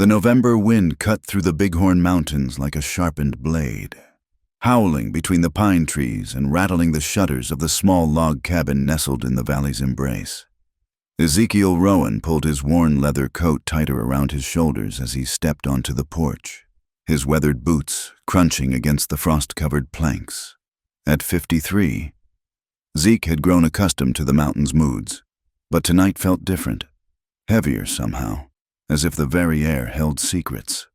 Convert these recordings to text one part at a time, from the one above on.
The November wind cut through the Bighorn Mountains like a sharpened blade, howling between the pine trees and rattling the shutters of the small log cabin nestled in the valley's embrace. Ezekiel Rowan pulled his worn leather coat tighter around his shoulders as he stepped onto the porch, his weathered boots crunching against the frost-covered planks. At 53, Zeke had grown accustomed to the mountain's moods, but tonight felt different, heavier somehow, as if the very air held secrets.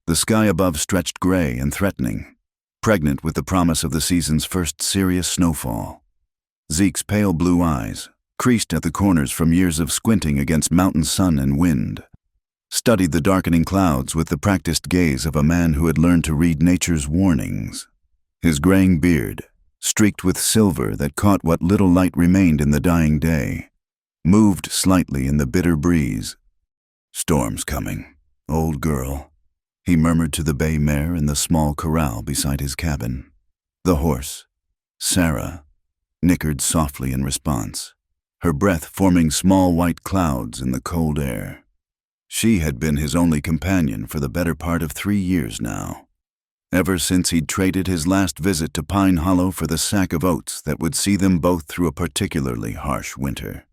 The sky above stretched gray and threatening, pregnant with the promise of the season's first serious snowfall. Zeke's pale blue eyes, creased at the corners from years of squinting against mountain sun and wind, studied the darkening clouds with the practiced gaze of a man who had learned to read nature's warnings. His graying beard, streaked with silver that caught what little light remained in the dying day, moved slightly in the bitter breeze. "Storm's coming, old girl," he murmured to the bay mare in the small corral beside his cabin. The horse, Sarah, nickered softly in response, her breath forming small white clouds in the cold air. She had been his only companion for the better part of 3 years now, ever since he'd traded his last visit to Pine Hollow for the sack of oats that would see them both through a particularly harsh winter.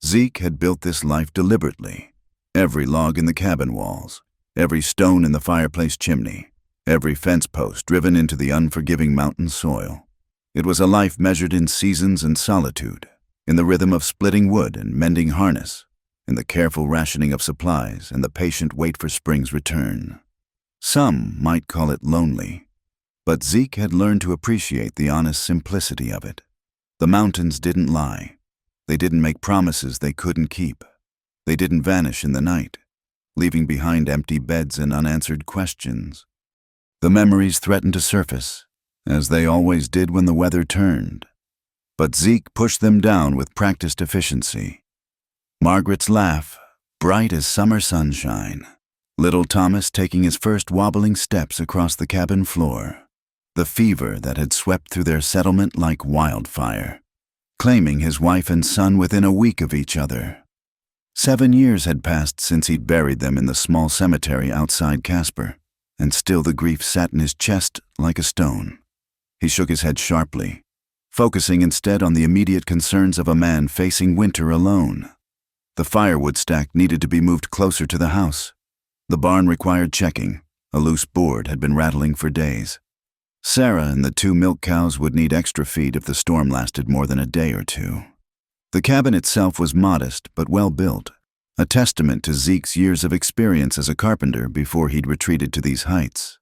Zeke had built this life deliberately. Every log in the cabin walls, every stone in the fireplace chimney, every fence post driven into the unforgiving mountain soil. It was a life measured in seasons and solitude, in the rhythm of splitting wood and mending harness, in the careful rationing of supplies and the patient wait for spring's return. Some might call it lonely, but Zeke had learned to appreciate the honest simplicity of it. The mountains didn't lie. They didn't make promises they couldn't keep. They didn't vanish in the night, leaving behind empty beds and unanswered questions. The memories threatened to surface, as they always did when the weather turned. But Zeke pushed them down with practiced efficiency. Margaret's laugh, bright as summer sunshine. Little Thomas taking his first wobbling steps across the cabin floor. The fever that had swept through their settlement like wildfire, claiming his wife and son within a week of each other. 7 years had passed since he'd buried them in the small cemetery outside Casper, and still the grief sat in his chest like a stone. He shook his head sharply, focusing instead on the immediate concerns of a man facing winter alone. The firewood stack needed to be moved closer to the house. The barn required checking. A loose board had been rattling for days. Sarah and the 2 milk cows would need extra feed if the storm lasted more than a day or 2. The cabin itself was modest but well built, a testament to Zeke's years of experience as a carpenter before he'd retreated to these heights.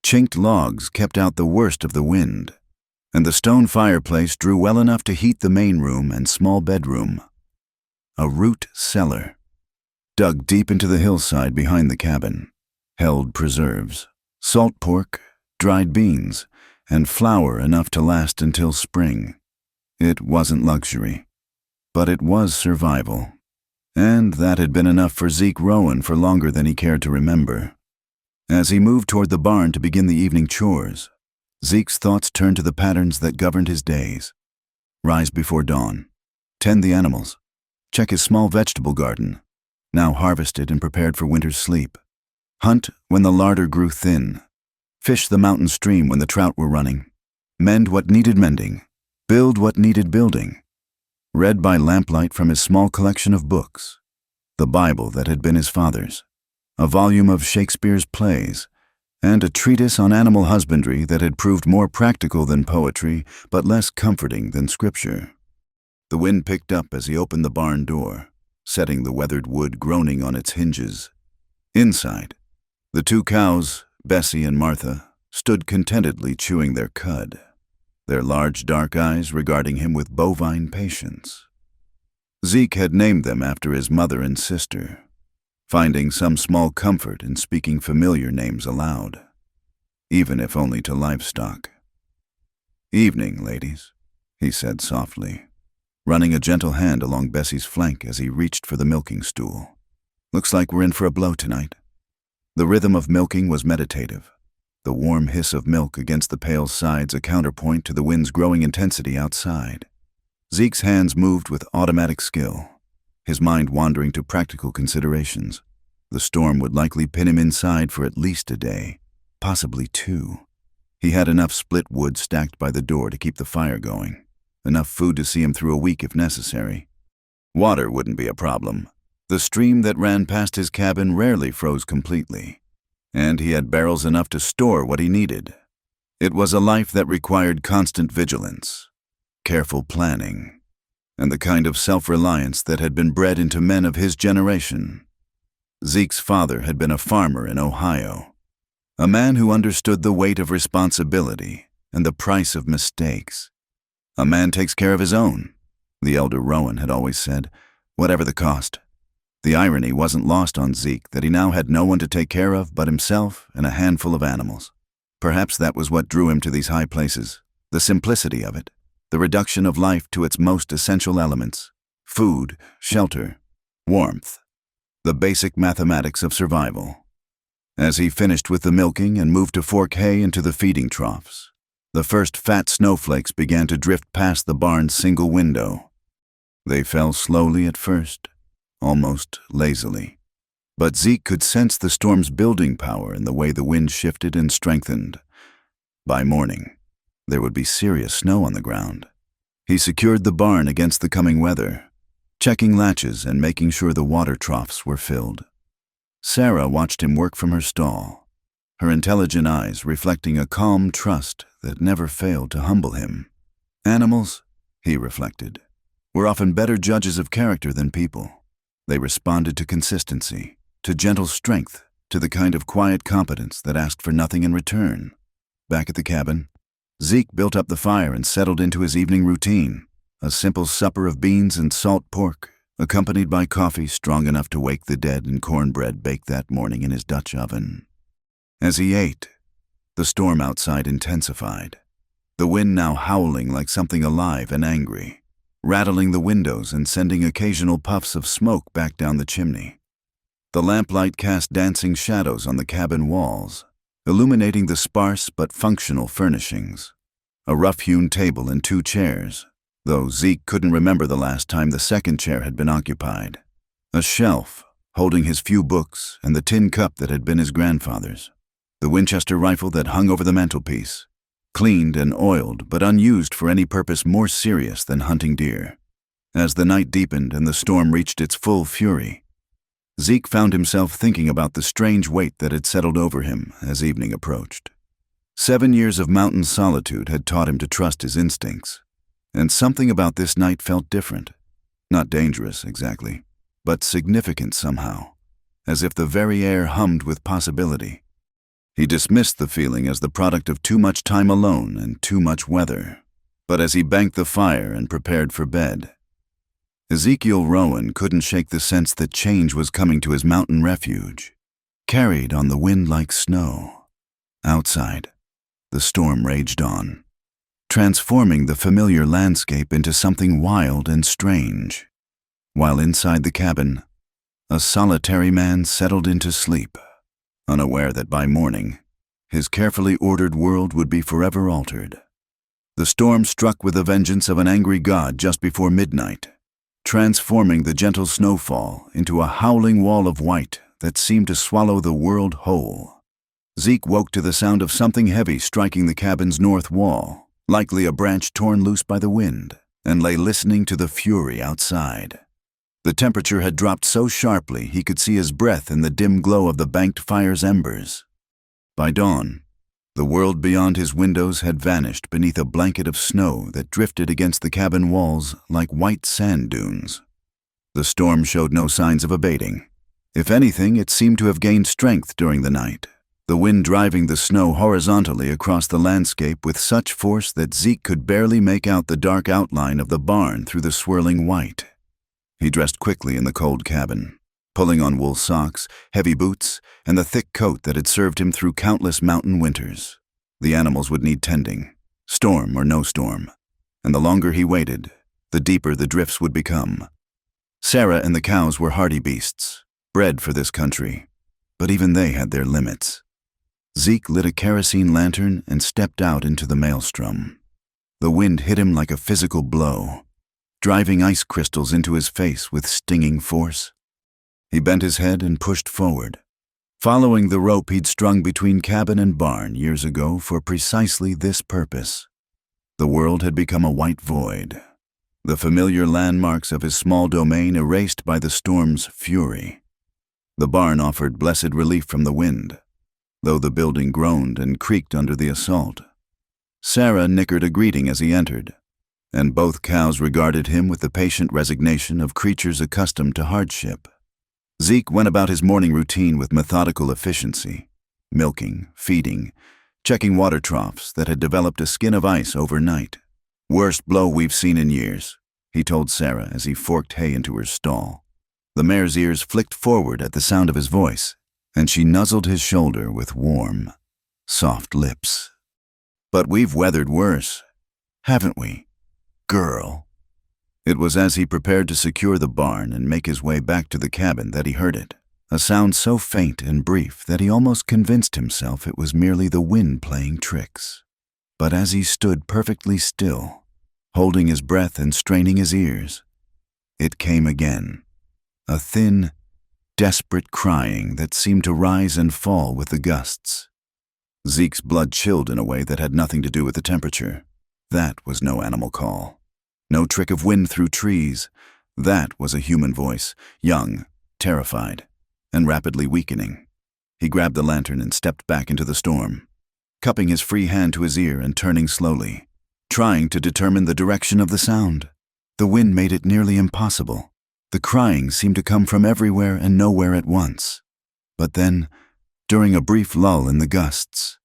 Chinked logs kept out the worst of the wind, and the stone fireplace drew well enough to heat the main room and small bedroom. A root cellar, dug deep into the hillside behind the cabin, held preserves, salt pork, dried beans, and flour enough to last until spring. It wasn't luxury, but it was survival. And that had been enough for Zeke Rowan for longer than he cared to remember. As he moved toward the barn to begin the evening chores, Zeke's thoughts turned to the patterns that governed his days. Rise before dawn, tend the animals, check his small vegetable garden, now harvested and prepared for winter's sleep. Hunt when the larder grew thin. Fish the mountain stream when the trout were running. Mend what needed mending. Build what needed building. Read by lamplight from his small collection of books. The Bible that had been his father's. A volume of Shakespeare's plays. And a treatise on animal husbandry that had proved more practical than poetry, but less comforting than scripture. The wind picked up as he opened the barn door, setting the weathered wood groaning on its hinges. Inside, the 2 cows, Bessie and Martha, stood contentedly chewing their cud, their large dark eyes regarding him with bovine patience. Zeke had named them after his mother and sister, finding some small comfort in speaking familiar names aloud, even if only to livestock. "Evening, ladies," he said softly, running a gentle hand along Bessie's flank as he reached for the milking stool. "Looks like we're in for a blow tonight." The rhythm of milking was meditative, the warm hiss of milk against the pail's sides a counterpoint to the wind's growing intensity outside. Zeke's hands moved with automatic skill, his mind wandering to practical considerations. The storm would likely pin him inside for at least a day, possibly 2. He had enough split wood stacked by the door to keep the fire going, enough food to see him through a week if necessary. Water wouldn't be a problem. The stream that ran past his cabin rarely froze completely, and he had barrels enough to store what he needed. It was a life that required constant vigilance, careful planning, and the kind of self-reliance that had been bred into men of his generation. Zeke's father had been a farmer in Ohio, a man who understood the weight of responsibility and the price of mistakes. A man takes care of his own, the elder Rowan had always said, whatever the cost. The irony wasn't lost on Zeke that he now had no one to take care of but himself and a handful of animals. Perhaps that was what drew him to these high places, the simplicity of it, the reduction of life to its most essential elements: food, shelter, warmth, the basic mathematics of survival. As he finished with the milking and moved to fork hay into the feeding troughs, the first fat snowflakes began to drift past the barn's single window. They fell slowly at first, almost lazily. But Zeke could sense the storm's building power in the way the wind shifted and strengthened. By morning, there would be serious snow on the ground. He secured the barn against the coming weather, checking latches and making sure the water troughs were filled. Sarah watched him work from her stall, her intelligent eyes reflecting a calm trust that never failed to humble him. Animals, he reflected, were often better judges of character than people. They responded to consistency, to gentle strength, to the kind of quiet competence that asked for nothing in return. Back at the cabin, Zeke built up the fire and settled into his evening routine, a simple supper of beans and salt pork, accompanied by coffee strong enough to wake the dead and cornbread baked that morning in his Dutch oven. As he ate, the storm outside intensified, the wind now howling like something alive and angry, rattling the windows and sending occasional puffs of smoke back down the chimney. The lamplight cast dancing shadows on the cabin walls, illuminating the sparse but functional furnishings. A rough-hewn table and 2 chairs, though Zeke couldn't remember the last time the second chair had been occupied. A shelf, holding his few books and the tin cup that had been his grandfather's. The Winchester rifle that hung over the mantelpiece, cleaned and oiled but unused for any purpose more serious than hunting deer. As the night deepened and the storm reached its full fury, Zeke found himself thinking about the strange weight that had settled over him as evening approached. 7 years of mountain solitude had taught him to trust his instincts, and something about this night felt different. Not dangerous, exactly, but significant somehow, as if the very air hummed with possibility. He dismissed the feeling as the product of too much time alone and too much weather. But as he banked the fire and prepared for bed, Ezekiel Rowan couldn't shake the sense that change was coming to his mountain refuge, carried on the wind like snow. Outside, the storm raged on, transforming the familiar landscape into something wild and strange. While inside the cabin, a solitary man settled into sleep, unaware that by morning, his carefully ordered world would be forever altered. The storm struck with the vengeance of an angry god just before midnight, transforming the gentle snowfall into a howling wall of white that seemed to swallow the world whole. Zeke woke to the sound of something heavy striking the cabin's north wall, likely a branch torn loose by the wind, and lay listening to the fury outside. The temperature had dropped so sharply he could see his breath in the dim glow of the banked fire's embers. By dawn, the world beyond his windows had vanished beneath a blanket of snow that drifted against the cabin walls like white sand dunes. The storm showed no signs of abating. If anything, it seemed to have gained strength during the night, the wind driving the snow horizontally across the landscape with such force that Zeke could barely make out the dark outline of the barn through the swirling white. He dressed quickly in the cold cabin, pulling on wool socks, heavy boots, and the thick coat that had served him through countless mountain winters. The animals would need tending, storm or no storm, and the longer he waited, the deeper the drifts would become. Sarah and the cows were hardy beasts, bred for this country, but even they had their limits. Zeke lit a kerosene lantern and stepped out into the maelstrom. The wind hit him like a physical blow, driving ice crystals into his face with stinging force. He bent his head and pushed forward, following the rope he'd strung between cabin and barn years ago for precisely this purpose. The world had become a white void, the familiar landmarks of his small domain erased by the storm's fury. The barn offered blessed relief from the wind, though the building groaned and creaked under the assault. Sarah nickered a greeting as he entered, and both cows regarded him with the patient resignation of creatures accustomed to hardship. Zeke went about his morning routine with methodical efficiency, milking, feeding, checking water troughs that had developed a skin of ice overnight. "Worst blow we've seen in years," he told Sarah as he forked hay into her stall. The mare's ears flicked forward at the sound of his voice, and she nuzzled his shoulder with warm, soft lips. "But we've weathered worse, haven't we, girl?" It was as he prepared to secure the barn and make his way back to the cabin that he heard it, a sound so faint and brief that he almost convinced himself it was merely the wind playing tricks. But as he stood perfectly still, holding his breath and straining his ears, it came again, a thin, desperate crying that seemed to rise and fall with the gusts. Zeke's blood chilled in a way that had nothing to do with the temperature. That was no animal call. No trick of wind through trees. That was a human voice, young, terrified, and rapidly weakening. He grabbed the lantern and stepped back into the storm, cupping his free hand to his ear and turning slowly, trying to determine the direction of the sound. The wind made it nearly impossible. The crying seemed to come from everywhere and nowhere at once. But then, during a brief lull in the gusts,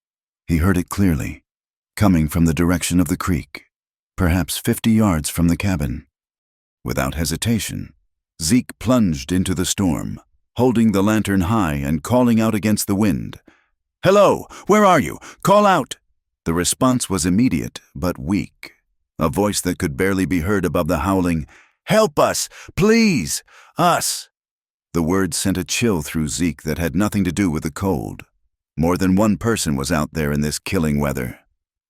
he heard it clearly, coming from the direction of the creek, perhaps 50 yards from the cabin. Without hesitation, Zeke plunged into the storm, holding the lantern high and calling out against the wind. "Hello, where are you? Call out!" The response was immediate, but weak, a voice that could barely be heard above the howling, "Help us! Please! Us!" The words sent a chill through Zeke that had nothing to do with the cold. More than one person was out there in this killing weather,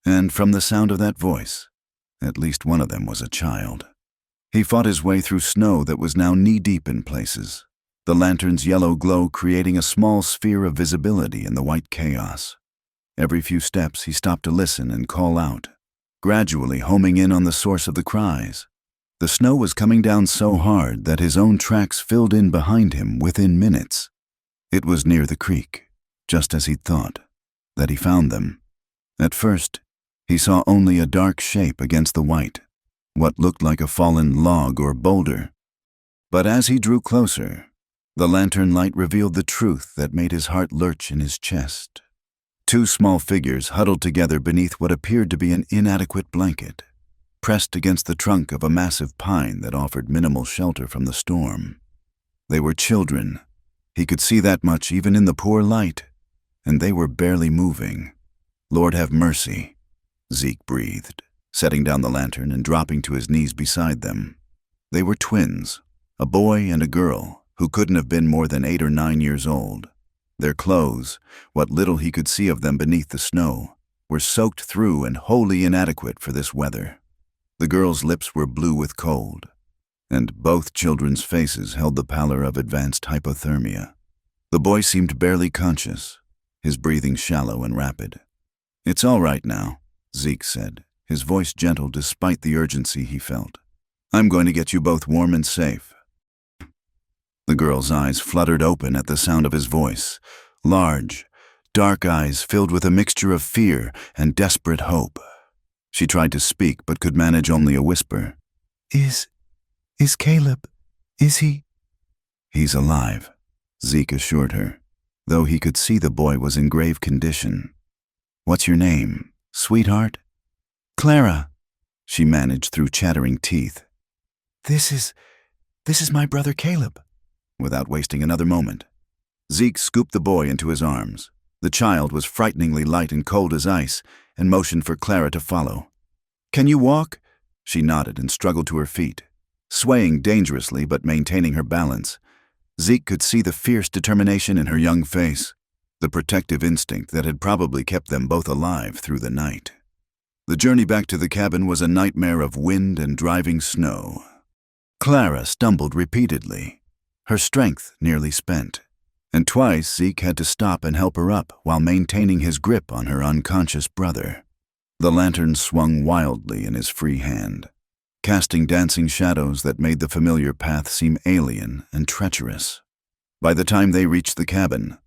and from the sound of that voice, at least one of them was a child. He fought his way through snow that was now knee-deep in places, the lantern's yellow glow creating a small sphere of visibility in the white chaos. Every few steps he stopped to listen and call out, gradually homing in on the source of the cries. The snow was coming down so hard that his own tracks filled in behind him within minutes. It was near the creek, just as he'd thought, that he found them. At first, he saw only a dark shape against the white, what looked like a fallen log or boulder. But as he drew closer, the lantern light revealed the truth that made his heart lurch in his chest. Two small figures huddled together beneath what appeared to be an inadequate blanket, pressed against the trunk of a massive pine that offered minimal shelter from the storm. They were children. He could see that much even in the poor light, and they were barely moving. "Lord have mercy," Zeke breathed, setting down the lantern and dropping to his knees beside them. They were twins, a boy and a girl, who couldn't have been more than 8 or 9 years old. Their clothes, what little he could see of them beneath the snow, were soaked through and wholly inadequate for this weather. The girl's lips were blue with cold, and both children's faces held the pallor of advanced hypothermia. The boy seemed barely conscious, his breathing shallow and rapid. "It's all right now," Zeke said, his voice gentle despite the urgency he felt. "I'm going to get you both warm and safe." The girl's eyes fluttered open at the sound of his voice, large, dark eyes filled with a mixture of fear and desperate hope. She tried to speak but could manage only a whisper. Is Caleb, is he?" "He's alive," Zeke assured her, though he could see the boy was in grave condition. "What's your name, sweetheart?" "Clara," she managed through chattering teeth. This is my brother Caleb." Without wasting another moment, Zeke scooped the boy into his arms. The child was frighteningly light and cold as ice, and motioned for Clara to follow. "Can you walk?" She nodded and struggled to her feet, swaying dangerously but maintaining her balance. Zeke could see the fierce determination in her young face, the protective instinct that had probably kept them both alive through the night. The journey back to the cabin was a nightmare of wind and driving snow. Clara stumbled repeatedly, her strength nearly spent, and twice Zeke had to stop and help her up while maintaining his grip on her unconscious brother. The lantern swung wildly in his free hand, casting dancing shadows that made the familiar path seem alien and treacherous. By the time they reached the cabin,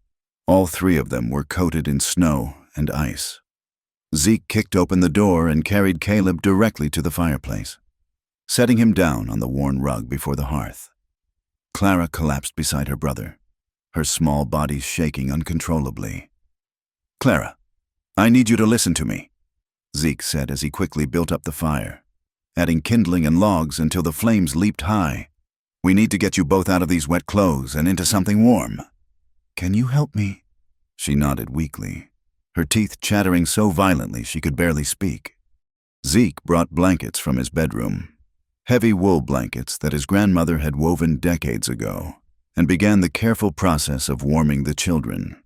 all three of them were coated in snow and ice. Zeke kicked open the door and carried Caleb directly to the fireplace, setting him down on the worn rug before the hearth. Clara collapsed beside her brother, her small body shaking uncontrollably. "Clara, I need you to listen to me," Zeke said as he quickly built up the fire, adding kindling and logs until the flames leaped high. "We need to get you both out of these wet clothes and into something warm." "Can you help me?" She nodded weakly, her teeth chattering so violently she could barely speak. Zeke brought blankets from his bedroom, heavy wool blankets that his grandmother had woven decades ago, and began the careful process of warming the children.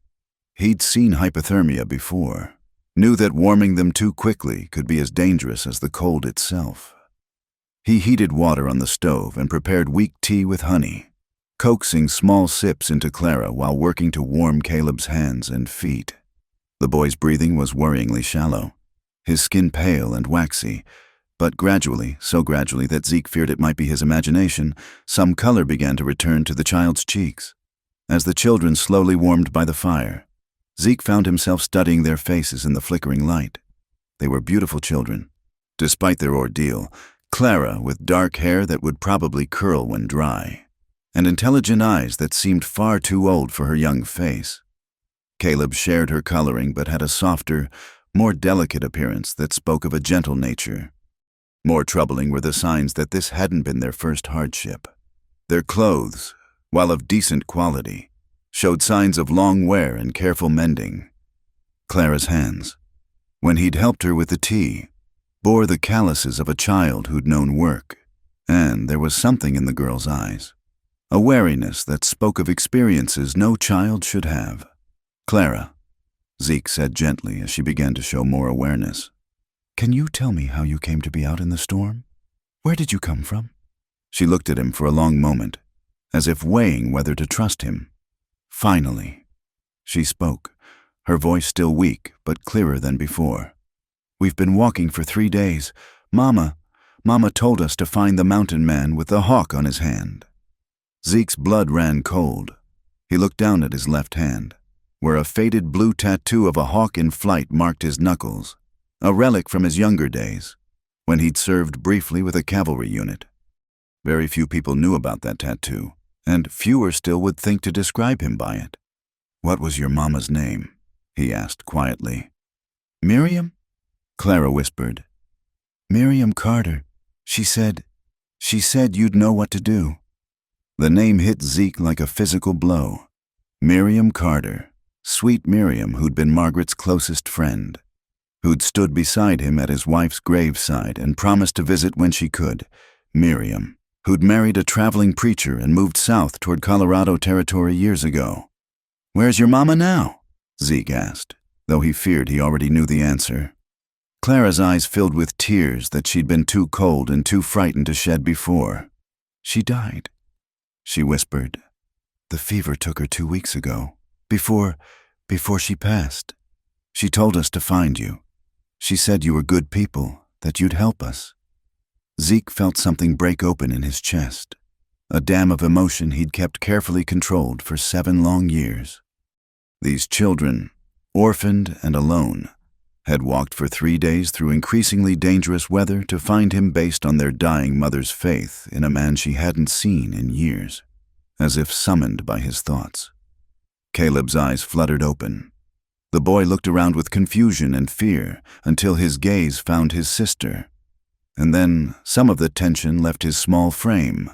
He'd seen hypothermia before, knew that warming them too quickly could be as dangerous as the cold itself. He heated water on the stove and prepared weak tea with honey, coaxing small sips into Clara while working to warm Caleb's hands and feet. The boy's breathing was worryingly shallow, his skin pale and waxy, but gradually, so gradually that Zeke feared it might be his imagination, some color began to return to the child's cheeks. As the children slowly warmed by the fire, Zeke found himself studying their faces in the flickering light. They were beautiful children. Despite their ordeal, Clara with dark hair that would probably curl when dry, and intelligent eyes that seemed far too old for her young face. Caleb shared her coloring but had a softer, more delicate appearance that spoke of a gentle nature. More troubling were the signs that this hadn't been their first hardship. Their clothes, while of decent quality, showed signs of long wear and careful mending. Clara's hands, when he'd helped her with the tea, bore the calluses of a child who'd known work, and there was something in the girl's eyes, a wariness that spoke of experiences no child should have. "Clara," Zeke said gently as she began to show more awareness, "can you tell me how you came to be out in the storm? Where did you come from?" She looked at him for a long moment, as if weighing whether to trust him. Finally, she spoke, her voice still weak but clearer than before. "We've been walking for 3 days. Mama told us to find the mountain man with the hawk on his hand." Zeke's blood ran cold. He looked down at his left hand, where a faded blue tattoo of a hawk in flight marked his knuckles, a relic from his younger days, when he'd served briefly with a cavalry unit. Very few people knew about that tattoo, and fewer still would think to describe him by it. "What was your mama's name?" he asked quietly. "Miriam?" Clara whispered. "Miriam Carter. She said you'd know what to do." The name hit Zeke like a physical blow. Miriam Carter, sweet Miriam who'd been Margaret's closest friend, who'd stood beside him at his wife's graveside and promised to visit when she could. Miriam, who'd married a traveling preacher and moved south toward Colorado Territory years ago. "Where's your mama now?" Zeke asked, though he feared he already knew the answer. Clara's eyes filled with tears that she'd been too cold and too frightened to shed before. "She died," she whispered. "The fever took her 2 weeks ago, before she passed. She told us to find you. She said you were good people, that you'd help us." Zeke felt something break open in his chest, a dam of emotion he'd kept carefully controlled for 7 long years. These children, orphaned and alone, had walked for 3 days through increasingly dangerous weather to find him based on their dying mother's faith in a man she hadn't seen in years, as if summoned by his thoughts. Caleb's eyes fluttered open. The boy looked around with confusion and fear until his gaze found his sister, and then some of the tension left his small frame.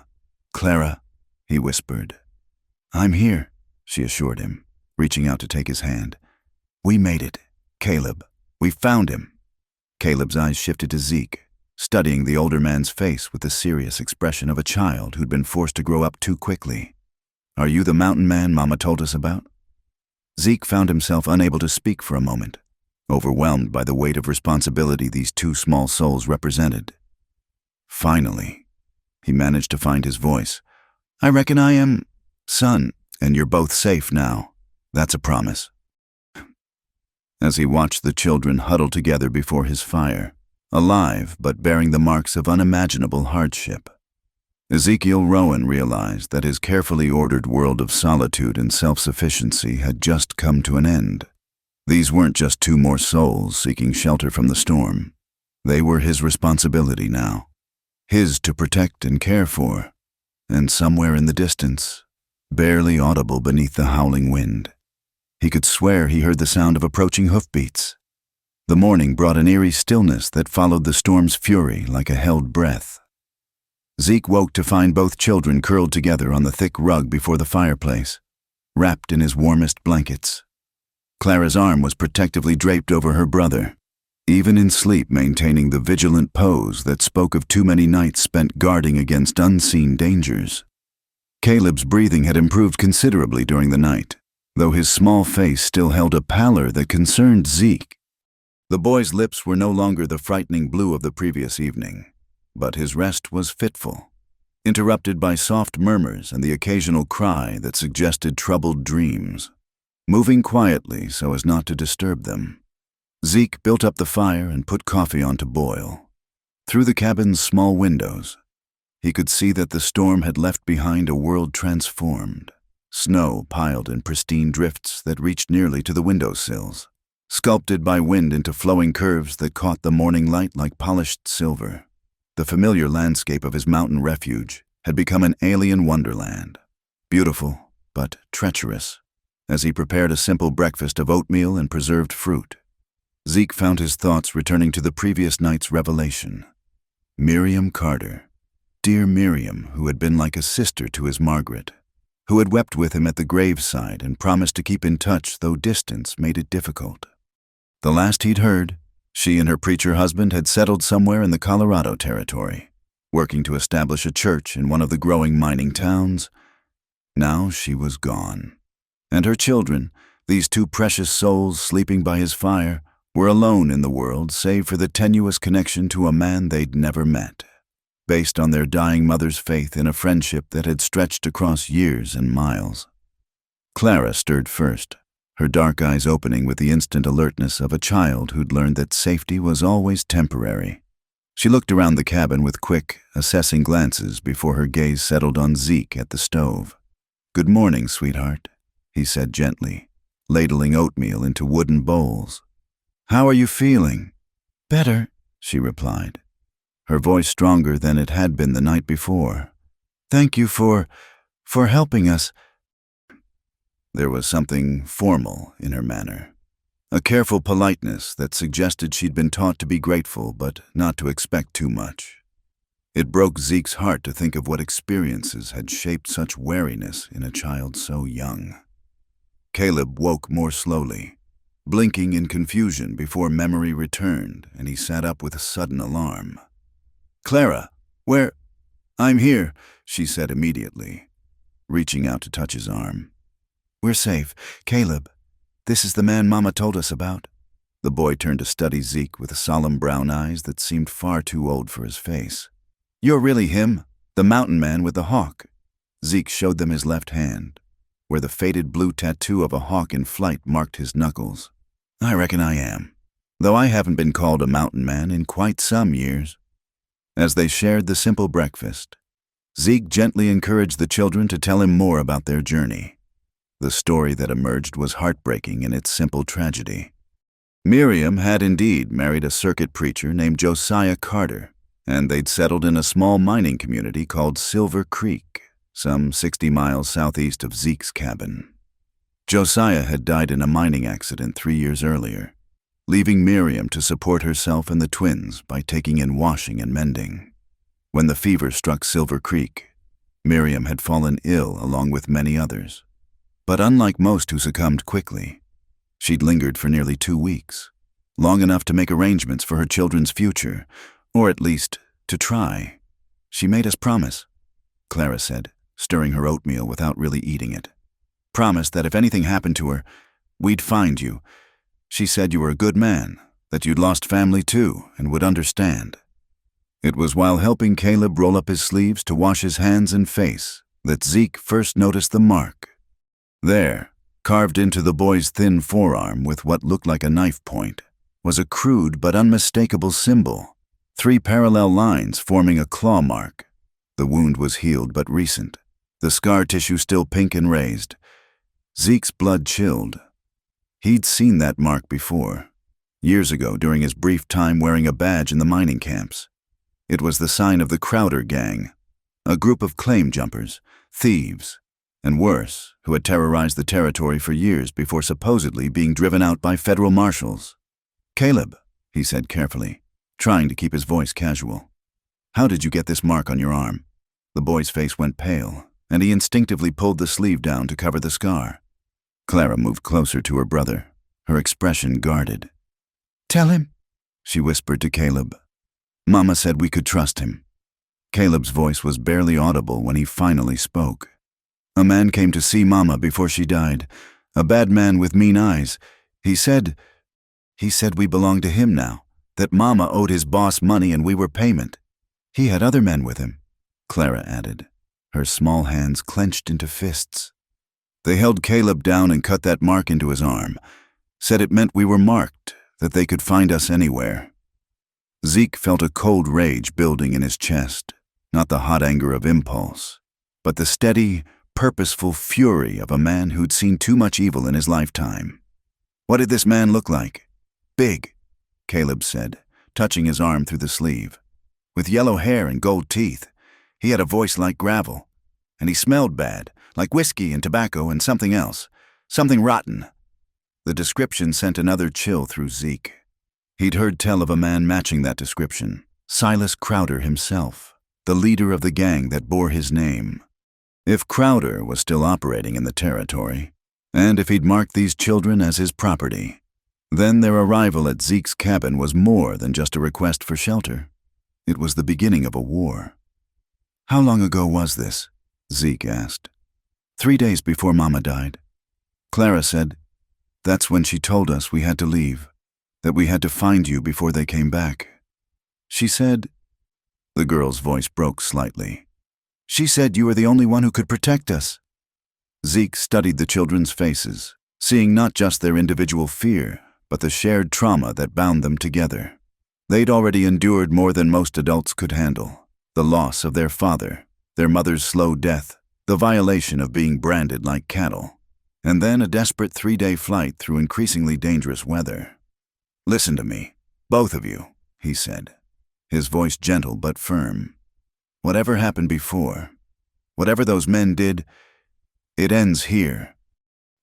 "Clara," he whispered. "I'm here," she assured him, reaching out to take his hand. "We made it, Caleb. We found him." Caleb's eyes shifted to Zeke, studying the older man's face with the serious expression of a child who'd been forced to grow up too quickly. "Are you the mountain man Mama told us about?" Zeke found himself unable to speak for a moment, overwhelmed by the weight of responsibility these 2 small souls represented. Finally, he managed to find his voice. "I reckon I am "Son, and you're both safe now. That's a promise." As he watched the children huddle together before his fire, alive but bearing the marks of unimaginable hardship, Ezekiel Rowan realized that his carefully ordered world of solitude and self-sufficiency had just come to an end. These weren't just two more souls seeking shelter from the storm. They were his responsibility now, his to protect and care for, and somewhere in the distance, barely audible beneath the howling wind, he could swear he heard the sound of approaching hoofbeats. The morning brought an eerie stillness that followed the storm's fury like a held breath. Zeke woke to find both children curled together on the thick rug before the fireplace, wrapped in his warmest blankets. Clara's arm was protectively draped over her brother, even in sleep maintaining the vigilant pose that spoke of too many nights spent guarding against unseen dangers. Caleb's breathing had improved considerably during the night, though his small face still held a pallor that concerned Zeke. The boy's lips were no longer the frightening blue of the previous evening, but his rest was fitful, interrupted by soft murmurs and the occasional cry that suggested troubled dreams. Moving quietly so as not to disturb them, Zeke built up the fire and put coffee on to boil. Through the cabin's small windows, he could see that the storm had left behind a world transformed. Snow piled in pristine drifts that reached nearly to the windowsills, sculpted by wind into flowing curves that caught the morning light like polished silver. The familiar landscape of his mountain refuge had become an alien wonderland, beautiful but treacherous. As he prepared a simple breakfast of oatmeal and preserved fruit, Zeke found his thoughts returning to the previous night's revelation. Miriam Carter, dear Miriam, who had been like a sister to his Margaret, who had wept with him at the graveside and promised to keep in touch though distance made it difficult. The last he'd heard, she and her preacher husband had settled somewhere in the Colorado Territory, working to establish a church in one of the growing mining towns. Now she was gone. And her children, these two precious souls sleeping by his fire, were alone in the world save for the tenuous connection to a man they'd never met, based on their dying mother's faith in a friendship that had stretched across years and miles. Clara stirred first, her dark eyes opening with the instant alertness of a child who'd learned that safety was always temporary. She looked around the cabin with quick, assessing glances before her gaze settled on Zeke at the stove. "Good morning, sweetheart," he said gently, ladling oatmeal into wooden bowls. "How are you feeling?" "Better," she replied, her voice stronger than it had been the night before. "Thank you for helping us." There was something formal in her manner, a careful politeness that suggested she'd been taught to be grateful but not to expect too much. It broke Zeke's heart to think of what experiences had shaped such wariness in a child so young. Caleb woke more slowly, blinking in confusion before memory returned, and he sat up with a sudden alarm. "Clara, where?" "I'm here," she said immediately, reaching out to touch his arm. "We're safe. Caleb, this is the man Mama told us about." The boy turned to study Zeke with solemn brown eyes that seemed far too old for his face. "You're really him, the mountain man with the hawk." Zeke showed them his left hand, where the faded blue tattoo of a hawk in flight marked his knuckles. "I reckon I am, though I haven't been called a mountain man in quite some years." As they shared the simple breakfast, Zeke gently encouraged the children to tell him more about their journey. The story that emerged was heartbreaking in its simple tragedy. Miriam had indeed married a circuit preacher named Josiah Carter, and they'd settled in a small mining community called Silver Creek, some 60 miles southeast of Zeke's cabin. Josiah had died in a mining accident 3 years earlier, leaving Miriam to support herself and the twins by taking in washing and mending. When the fever struck Silver Creek, Miriam had fallen ill along with many others. But unlike most who succumbed quickly, she'd lingered for nearly 2 weeks, long enough to make arrangements for her children's future, or at least to try. "She made us promise," Clara said, stirring her oatmeal without really eating it. "Promised that if anything happened to her, we'd find you. She said you were a good man, that you'd lost family too, and would understand." It was while helping Caleb roll up his sleeves to wash his hands and face that Zeke first noticed the mark. There, carved into the boy's thin forearm with what looked like a knife point, was a crude but unmistakable symbol, 3 parallel lines forming a claw mark. The wound was healed but recent, the scar tissue still pink and raised. Zeke's blood chilled. He'd seen that mark before, years ago during his brief time wearing a badge in the mining camps. It was the sign of the Crowder Gang, a group of claim jumpers, thieves, and worse, who had terrorized the territory for years before supposedly being driven out by federal marshals. "Caleb," he said carefully, trying to keep his voice casual. "How did you get this mark on your arm?" The boy's face went pale, and he instinctively pulled the sleeve down to cover the scar. Clara moved closer to her brother, her expression guarded. "Tell him," she whispered to Caleb. "Mama said we could trust him." Caleb's voice was barely audible when he finally spoke. "A man came to see Mama before she died, a bad man with mean eyes. He said we belonged to him now, that Mama owed his boss money and we were payment. He had other men with him," Clara added, her small hands clenched into fists. "They held Caleb down and cut that mark into his arm, said it meant we were marked, that they could find us anywhere." Zeke felt a cold rage building in his chest, not the hot anger of impulse, but the steady, purposeful fury of a man who'd seen too much evil in his lifetime. "What did this man look like?" "Big," Caleb said, touching his arm through the sleeve. "With yellow hair and gold teeth. He had a voice like gravel. And he smelled bad, like whiskey and tobacco and something else. Something rotten." The description sent another chill through Zeke. He'd heard tell of a man matching that description, Silas Crowder himself, the leader of the gang that bore his name. If Crowder was still operating in the territory, and if he'd marked these children as his property, then their arrival at Zeke's cabin was more than just a request for shelter. It was the beginning of a war. "How long ago was this?" Zeke asked. 3 days before Mama died. Clara said, "That's when she told us we had to leave, that we had to find you before they came back. She said," the girl's voice broke slightly, "she said you were the only one who could protect us." Zeke studied the children's faces, seeing not just their individual fear, but the shared trauma that bound them together. They'd already endured more than most adults could handle: the loss of their father, their mother's slow death, the violation of being branded like cattle, and then a desperate 3-day flight through increasingly dangerous weather. "Listen to me, both of you," he said, his voice gentle but firm. "Whatever happened before, whatever those men did, it ends here.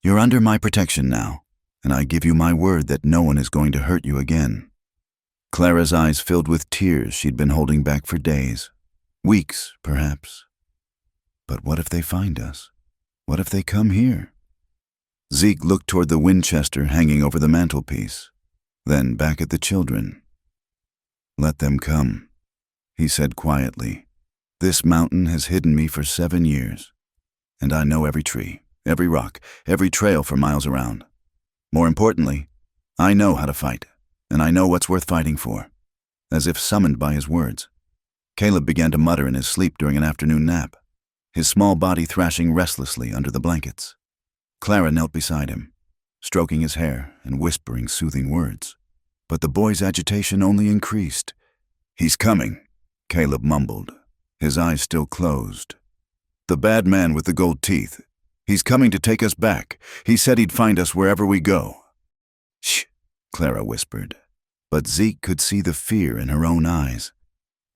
You're under my protection now, and I give you my word that no one is going to hurt you again." Clara's eyes filled with tears she'd been holding back for days, weeks perhaps. "But what if they find us? What if they come here?" Zeke looked toward the Winchester hanging over the mantelpiece, then back at the children. "Let them come," he said quietly. "This mountain has hidden me for 7 years, and I know every tree, every rock, every trail for miles around. More importantly, I know how to fight, and I know what's worth fighting for." As if summoned by his words, Caleb began to mutter in his sleep during an afternoon nap, his small body thrashing restlessly under the blankets. Clara knelt beside him, stroking his hair and whispering soothing words. But the boy's agitation only increased. "He's coming," Caleb mumbled, his eyes still closed. "The bad man with the gold teeth. He's coming to take us back. He said he'd find us wherever we go." "Shh," Clara whispered, but Zeke could see the fear in her own eyes.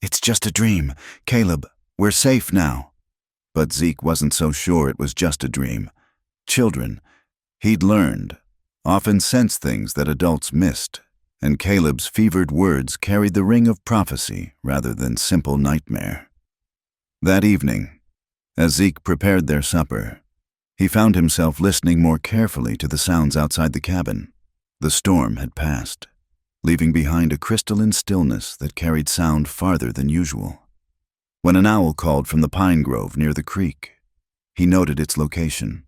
"It's just a dream, Caleb. We're safe now." But Zeke wasn't so sure it was just a dream. Children, he'd learned, often sensed things that adults missed, and Caleb's fevered words carried the ring of prophecy rather than simple nightmare. That evening, as Zeke prepared their supper, he found himself listening more carefully to the sounds outside the cabin. The storm had passed, leaving behind a crystalline stillness that carried sound farther than usual. When an owl called from the pine grove near the creek, he noted its location.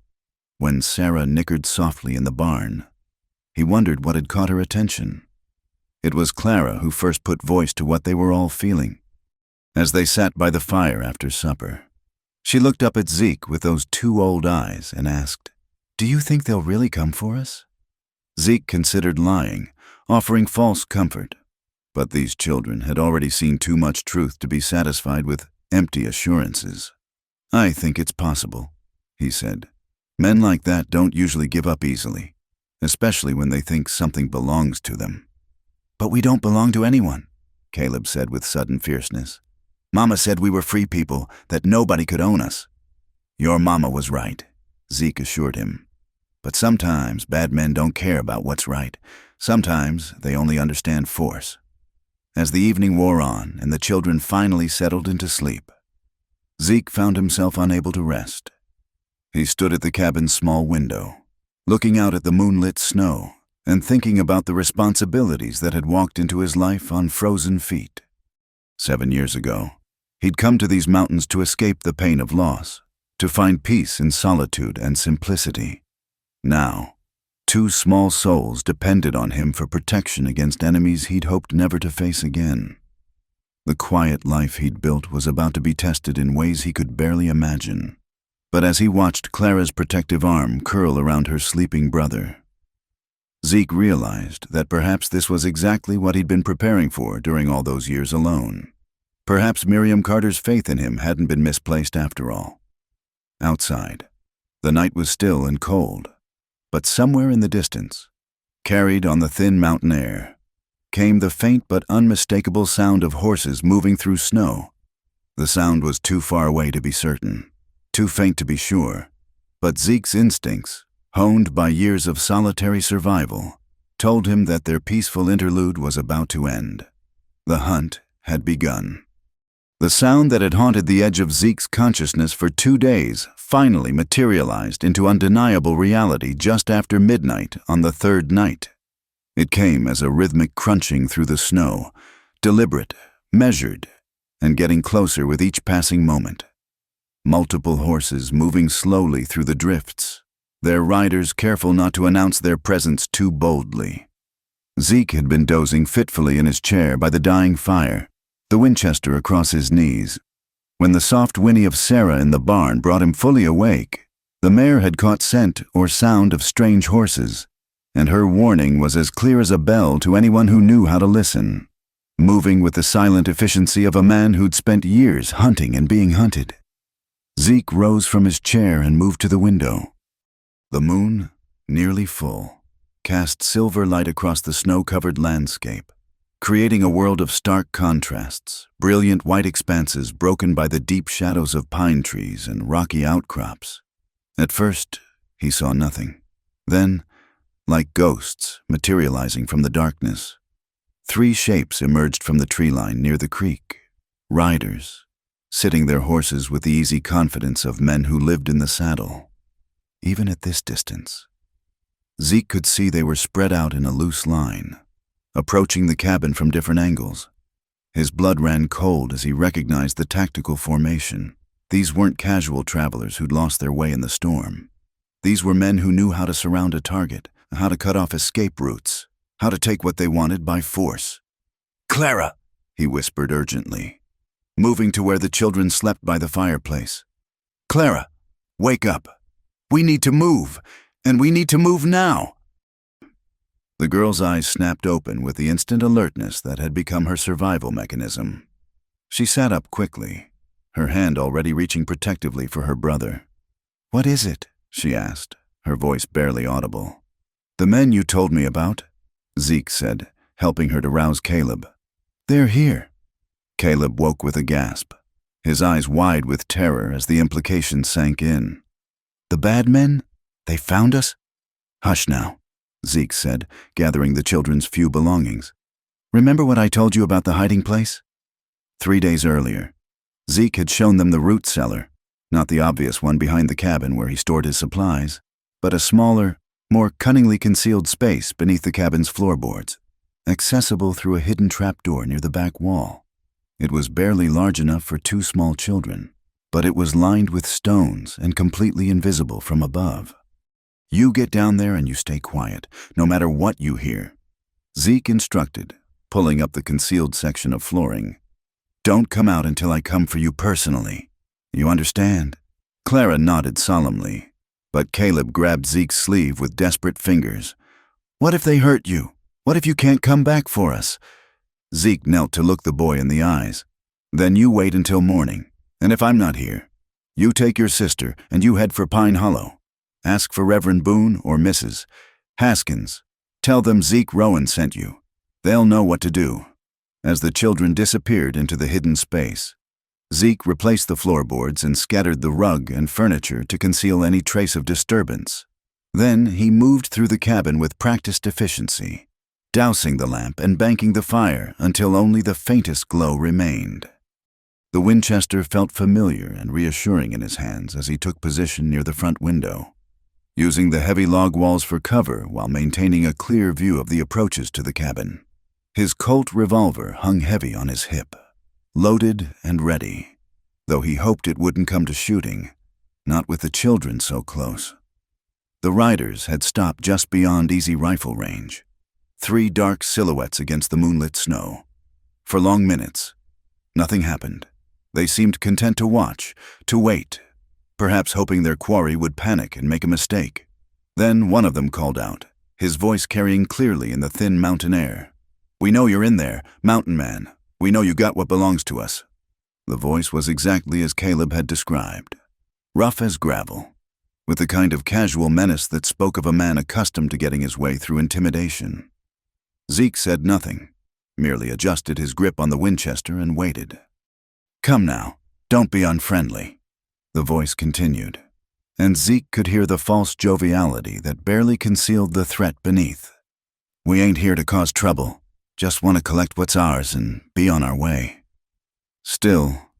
When Sarah nickered softly in the barn, he wondered what had caught her attention. It was Clara who first put voice to what they were all feeling. As they sat by the fire after supper, She looked up at Zeke with those two old eyes and asked, "Do you think they'll really come for us?" Zeke considered lying, offering false comfort. But these children had already seen too much truth to be satisfied with empty assurances. "I think it's possible," he said. "Men like that don't usually give up easily, especially when they think something belongs to them." "But we don't belong to anyone," Caleb said with sudden fierceness. "Mama said we were free people, that nobody could own us." "Your mama was right," Zeke assured him. "But sometimes bad men don't care about what's right. Sometimes they only understand force." As the evening wore on and the children finally settled into sleep, Zeke found himself unable to rest. He stood at the cabin's small window, looking out at the moonlit snow and thinking about the responsibilities that had walked into his life on frozen feet. 7 years ago, he'd come to these mountains to escape the pain of loss, to find peace in solitude and simplicity. Now, 2 small souls depended on him for protection against enemies he'd hoped never to face again. The quiet life he'd built was about to be tested in ways he could barely imagine. But as he watched Clara's protective arm curl around her sleeping brother, Zeke realized that perhaps this was exactly what he'd been preparing for during all those years alone. Perhaps Miriam Carter's faith in him hadn't been misplaced after all. Outside, the night was still and cold. But somewhere in the distance, carried on the thin mountain air, came the faint but unmistakable sound of horses moving through snow. The sound was too far away to be certain, too faint to be sure, but Zeke's instincts, honed by years of solitary survival, told him that their peaceful interlude was about to end. The hunt had begun. The sound that had haunted the edge of Zeke's consciousness for 2 days finally materialized into undeniable reality just after midnight on the 3rd night. It came as a rhythmic crunching through the snow, deliberate, measured, and getting closer with each passing moment. Multiple horses moving slowly through the drifts, their riders careful not to announce their presence too boldly. Zeke had been dozing fitfully in his chair by the dying fire, the Winchester across his knees. When the soft whinny of Sarah in the barn brought him fully awake, the mare had caught scent or sound of strange horses, and her warning was as clear as a bell to anyone who knew how to listen, moving with the silent efficiency of a man who'd spent years hunting and being hunted. Zeke rose from his chair and moved to the window. The moon, nearly full, cast silver light across the snow-covered landscape, creating a world of stark contrasts, brilliant white expanses broken by the deep shadows of pine trees and rocky outcrops. At first, he saw nothing. Then, like ghosts materializing from the darkness, 3 shapes emerged from the tree line near the creek, riders, sitting their horses with the easy confidence of men who lived in the saddle. Even at this distance, Zeke could see they were spread out in a loose line, approaching the cabin from different angles. His blood ran cold as he recognized the tactical formation. These weren't casual travelers who'd lost their way in the storm. These were men who knew how to surround a target, how to cut off escape routes, how to take what they wanted by force. "Clara," he whispered urgently, moving to where the children slept by the fireplace. "Clara, wake up. We need to move, and we need to move now." The girl's eyes snapped open with the instant alertness that had become her survival mechanism. She sat up quickly, her hand already reaching protectively for her brother. "What is it?" she asked, her voice barely audible. "The men you told me about," Zeke said, helping her to rouse Caleb. "They're here." Caleb woke with a gasp, his eyes wide with terror as the implication sank in. "The bad men? They found us?" "Hush now," Zeke said, gathering the children's few belongings. "Remember what I told you about the hiding place?" 3 days earlier, Zeke had shown them the root cellar, not the obvious one behind the cabin where he stored his supplies, but a smaller, more cunningly concealed space beneath the cabin's floorboards, accessible through a hidden trapdoor near the back wall. It was barely large enough for 2 small children, but it was lined with stones and completely invisible from above. "You get down there and you stay quiet, no matter what you hear," Zeke instructed, pulling up the concealed section of flooring. "Don't come out until I come for you personally. You understand?" Clara nodded solemnly, but Caleb grabbed Zeke's sleeve with desperate fingers. "What if they hurt you? What if you can't come back for us?" Zeke knelt to look the boy in the eyes. "Then you wait until morning, and if I'm not here, you take your sister and you head for Pine Hollow. Ask for Reverend Boone or Mrs. Haskins. Tell them Zeke Rowan sent you. They'll know what to do." As the children disappeared into the hidden space, Zeke replaced the floorboards and scattered the rug and furniture to conceal any trace of disturbance. Then he moved through the cabin with practiced efficiency, dousing the lamp and banking the fire until only the faintest glow remained. The Winchester felt familiar and reassuring in his hands as he took position near the front window, using the heavy log walls for cover while maintaining a clear view of the approaches to the cabin. His Colt revolver hung heavy on his hip, loaded and ready, though he hoped it wouldn't come to shooting, not with the children so close. The riders had stopped just beyond easy rifle range, 3 dark silhouettes against the moonlit snow. For long minutes, nothing happened. They seemed content to watch, to wait, perhaps hoping their quarry would panic and make a mistake. Then one of them called out, his voice carrying clearly in the thin mountain air. "We know you're in there, Mountain Man. We know you got what belongs to us." The voice was exactly as Caleb had described, rough as gravel, with the kind of casual menace that spoke of a man accustomed to getting his way through intimidation. Zeke said nothing, merely adjusted his grip on the Winchester and waited. "Come now, don't be unfriendly," the voice continued, and Zeke could hear the false joviality that barely concealed the threat beneath. "We ain't here to cause trouble. Just want to collect what's ours and be on our way." Still,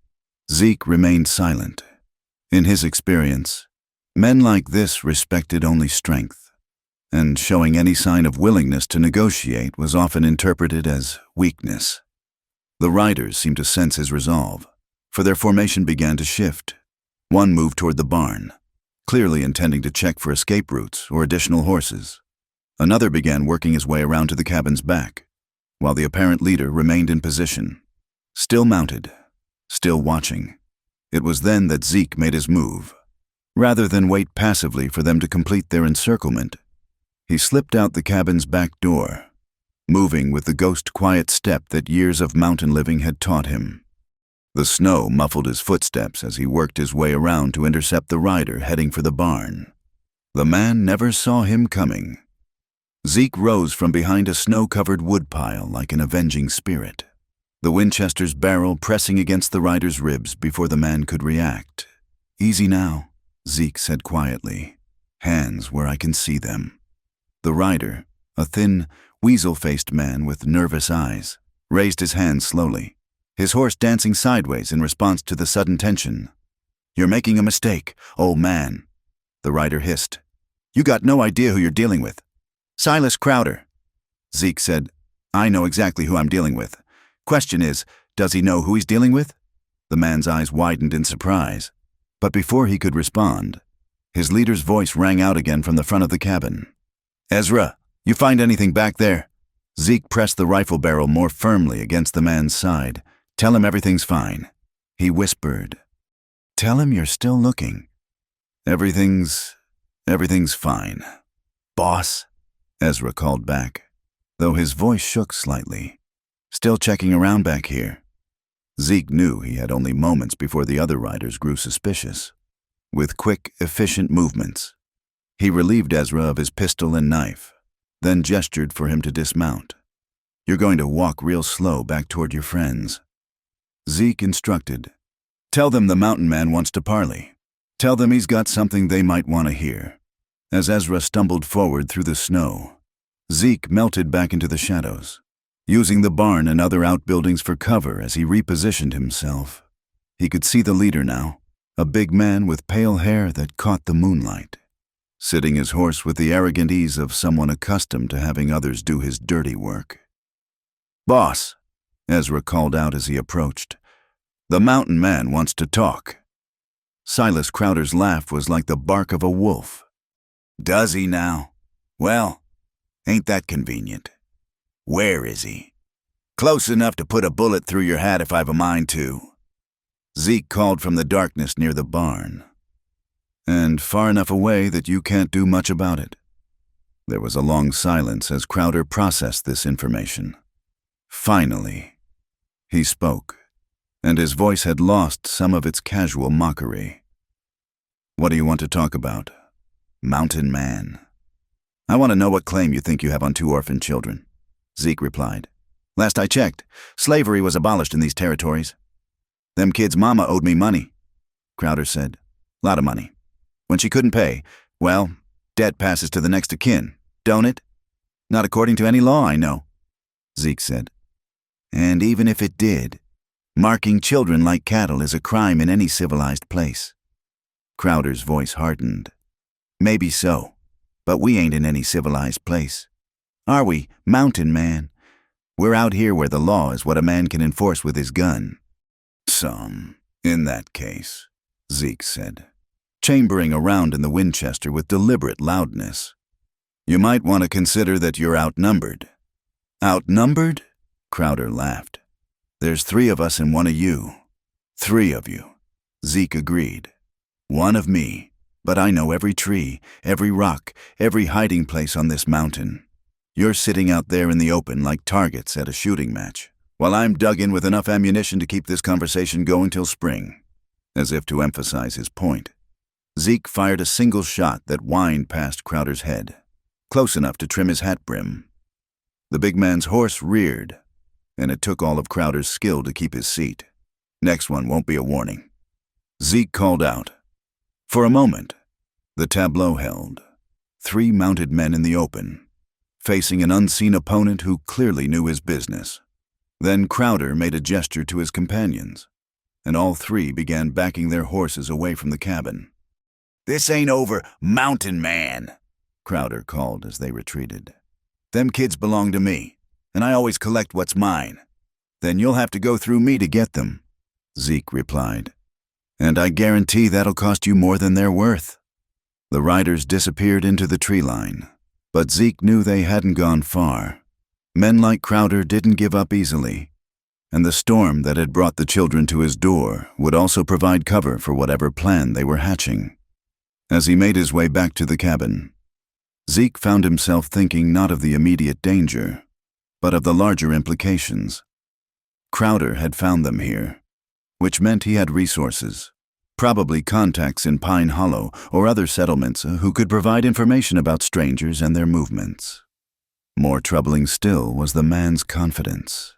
Zeke remained silent. In his experience, men like this respected only strength, and showing any sign of willingness to negotiate was often interpreted as weakness. The riders seemed to sense his resolve, for their formation began to shift. One moved toward the barn, clearly intending to check for escape routes or additional horses. Another began working his way around to the cabin's back, while the apparent leader remained in position, still mounted, still watching. It was then that Zeke made his move. Rather than wait passively for them to complete their encirclement, he slipped out the cabin's back door, moving with the ghost-quiet step that years of mountain living had taught him. The snow muffled his footsteps as he worked his way around to intercept the rider heading for the barn. The man never saw him coming. Zeke rose from behind a snow-covered woodpile like an avenging spirit, the Winchester's barrel pressing against the rider's ribs before the man could react. "Easy now," Zeke said quietly, "hands where I can see them." The rider, a thin, weasel-faced man with nervous eyes, raised his hands slowly, his horse dancing sideways in response to the sudden tension. "You're making a mistake, old man," the rider hissed. "You got no idea who you're dealing with." "Silas Crowder," Zeke said. "I know exactly who I'm dealing with. Question is, does he know who he's dealing with?" The man's eyes widened in surprise, but before he could respond, his leader's voice rang out again from the front of the cabin. "Ezra, you find anything back there?" Zeke pressed the rifle barrel more firmly against the man's side. "Tell him everything's fine," he whispered. "Tell him you're still looking." Everything's fine, boss," Ezra called back, though his voice shook slightly. "Still checking around back here." Zeke knew he had only moments before the other riders grew suspicious. With quick, efficient movements, he relieved Ezra of his pistol and knife, then gestured for him to dismount. "You're going to walk real slow back toward your friends," Zeke instructed. "Tell them the mountain man wants to parley. Tell them he's got something they might want to hear." As Ezra stumbled forward through the snow, Zeke melted back into the shadows, using the barn and other outbuildings for cover as he repositioned himself. He could see the leader now, a big man with pale hair that caught the moonlight, sitting his horse with the arrogant ease of someone accustomed to having others do his dirty work. "Boss," Ezra called out as he approached, "the mountain man wants to talk." Silas Crowder's laugh was like the bark of a wolf. "Does he now? Well, ain't that convenient. Where is he?" "Close enough to put a bullet through your hat if I've a mind to." Zeke called from the darkness near the barn. And far enough away that you can't do much about it. There was a long silence as Crowder processed this information. Finally, he spoke, and his voice had lost some of its casual mockery. What do you want to talk about? Mountain Man. I want to know what claim you think you have on 2 orphaned children, Zeke replied. Last I checked, slavery was abolished in these territories. Them kids' mama owed me money, Crowder said. Lot of money. When she couldn't pay, well, debt passes to the next of kin, don't it? Not according to any law, I know, Zeke said. And even if it did, marking children like cattle is a crime in any civilized place. Crowder's voice hardened. Maybe so, but we ain't in any civilized place. Are we, Mountain Man? We're out here where the law is what a man can enforce with his gun. Some, in that case, Zeke said, chambering around in the Winchester with deliberate loudness. You might want to consider that you're outnumbered. Outnumbered? Crowder laughed. There's 3 of us and 1 of you. 3 of you, Zeke agreed. 1 of me, but I know every tree, every rock, every hiding place on this mountain. You're sitting out there in the open like targets at a shooting match, while I'm dug in with enough ammunition to keep this conversation going till spring. As if to emphasize his point, Zeke fired a single shot that whined past Crowder's head, close enough to trim his hat brim. The big man's horse reared, and it took all of Crowder's skill to keep his seat. Next one won't be a warning. Zeke called out. For a moment, the tableau held. 3 mounted men in the open, facing an unseen opponent who clearly knew his business. Then Crowder made a gesture to his companions, and all 3 began backing their horses away from the cabin. This ain't over, Mountain Man, Crowder called as they retreated. Them kids belong to me, and I always collect what's mine. Then you'll have to go through me to get them, Zeke replied. And I guarantee that'll cost you more than they're worth. The riders disappeared into the tree line, but Zeke knew they hadn't gone far. Men like Crowder didn't give up easily, and the storm that had brought the children to his door would also provide cover for whatever plan they were hatching. As he made his way back to the cabin, Zeke found himself thinking not of the immediate danger, but of the larger implications. Crowder had found them here, which meant he had resources, probably contacts in Pine Hollow or other settlements who could provide information about strangers and their movements. More troubling still was the man's confidence.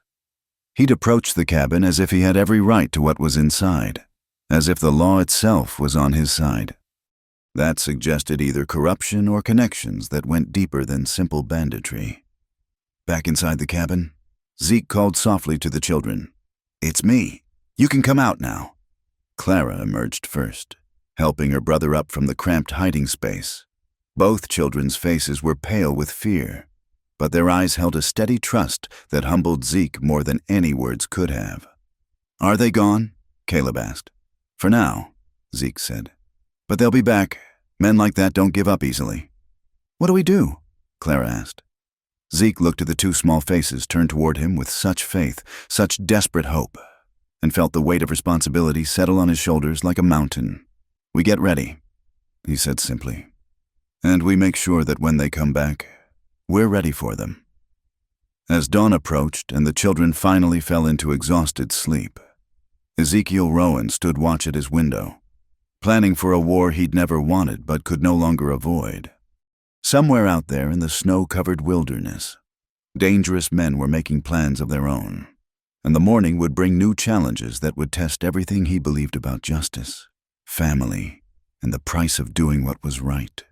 He'd approached the cabin as if he had every right to what was inside, as if the law itself was on his side. That suggested either corruption or connections that went deeper than simple banditry. Back inside the cabin, Zeke called softly to the children. It's me. You can come out now. Clara emerged first, helping her brother up from the cramped hiding space. Both children's faces were pale with fear, but their eyes held a steady trust that humbled Zeke more than any words could have. Are they gone? Caleb asked. For now, Zeke said. But they'll be back. Men like that don't give up easily. What do we do? Clara asked. Zeke looked at the 2 small faces turned toward him with such faith, such desperate hope, and felt the weight of responsibility settle on his shoulders like a mountain. We get ready, he said simply. And we make sure that when they come back, we're ready for them. As dawn approached and the children finally fell into exhausted sleep, Ezekiel Rowan stood watch at his window, planning for a war he'd never wanted but could no longer avoid. Somewhere out there in the snow-covered wilderness, dangerous men were making plans of their own, and the morning would bring new challenges that would test everything he believed about justice, family, and the price of doing what was right.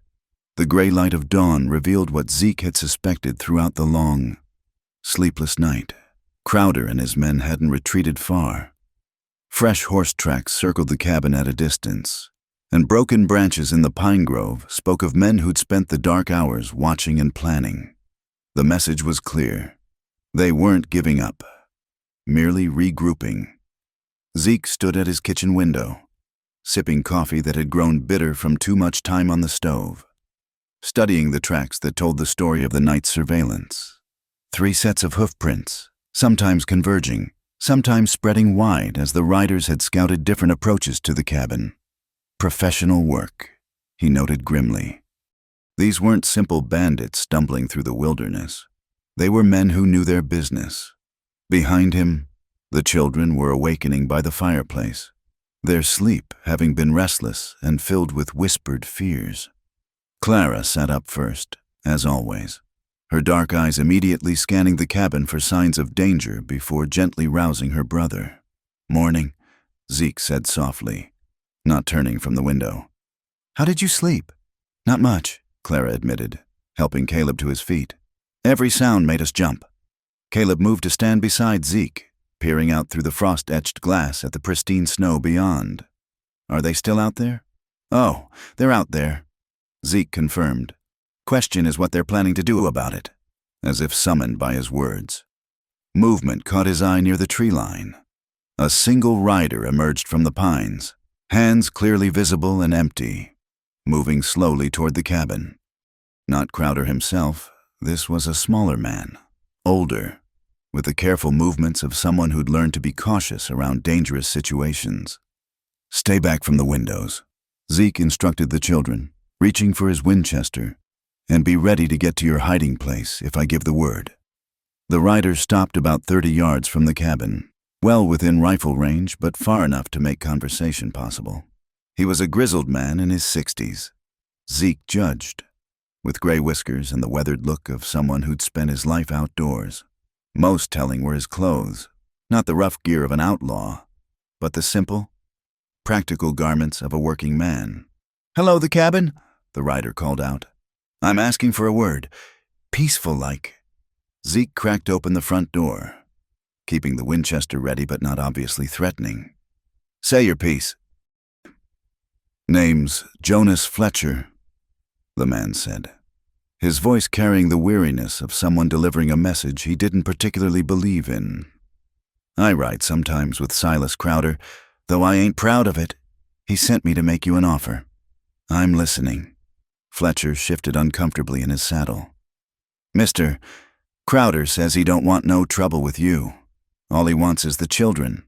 The gray light of dawn revealed what Zeke had suspected throughout the long, sleepless night. Crowder and his men hadn't retreated far. Fresh horse tracks circled the cabin at a distance, and broken branches in the pine grove spoke of men who'd spent the dark hours watching and planning. The message was clear. They weren't giving up, merely regrouping. Zeke stood at his kitchen window, sipping coffee that had grown bitter from too much time on the stove, studying the tracks that told the story of the night's surveillance. 3 sets of hoof prints, sometimes converging, sometimes spreading wide as the riders had scouted different approaches to the cabin. Professional work, he noted grimly. These weren't simple bandits stumbling through the wilderness. They were men who knew their business. Behind him, the children were awakening by the fireplace, their sleep having been restless and filled with whispered fears. Clara sat up first, as always, her dark eyes immediately scanning the cabin for signs of danger before gently rousing her brother. "Morning," Zeke said softly, not turning from the window. "How did you sleep?" "Not much," Clara admitted, helping Caleb to his feet. "Every sound made us jump." Caleb moved to stand beside Zeke, peering out through the frost-etched glass at the pristine snow beyond. "Are they still out there?" "Oh, they're out there," Zeke confirmed. "Question is what they're planning to do about it," as if summoned by his words. Movement caught his eye near the tree line. A single rider emerged from the pines, hands clearly visible and empty, moving slowly toward the cabin. Not Crowder himself, this was a smaller man, older, with the careful movements of someone who'd learned to be cautious around dangerous situations. "Stay back from the windows," Zeke instructed the children, reaching for his Winchester, "and be ready to get to your hiding place if I give the word." The rider stopped about 30 yards from the cabin, well within rifle range but far enough to make conversation possible. He was a grizzled man in his 60s, Zeke judged, with gray whiskers and the weathered look of someone who'd spent his life outdoors. Most telling were his clothes, not the rough gear of an outlaw, but the simple, practical garments of a working man. "Hello, the cabin," the rider called out. "I'm asking for a word, peaceful-like." Zeke cracked open the front door, keeping the Winchester ready but not obviously threatening. "Say your piece." "Name's Jonas Fletcher," the man said, his voice carrying the weariness of someone delivering a message he didn't particularly believe in. "I ride sometimes with Silas Crowder, though I ain't proud of it. He sent me to make you an offer." "I'm listening." Fletcher shifted uncomfortably in his saddle. "Mr. Crowder says he don't want no trouble with you. All he wants is the children.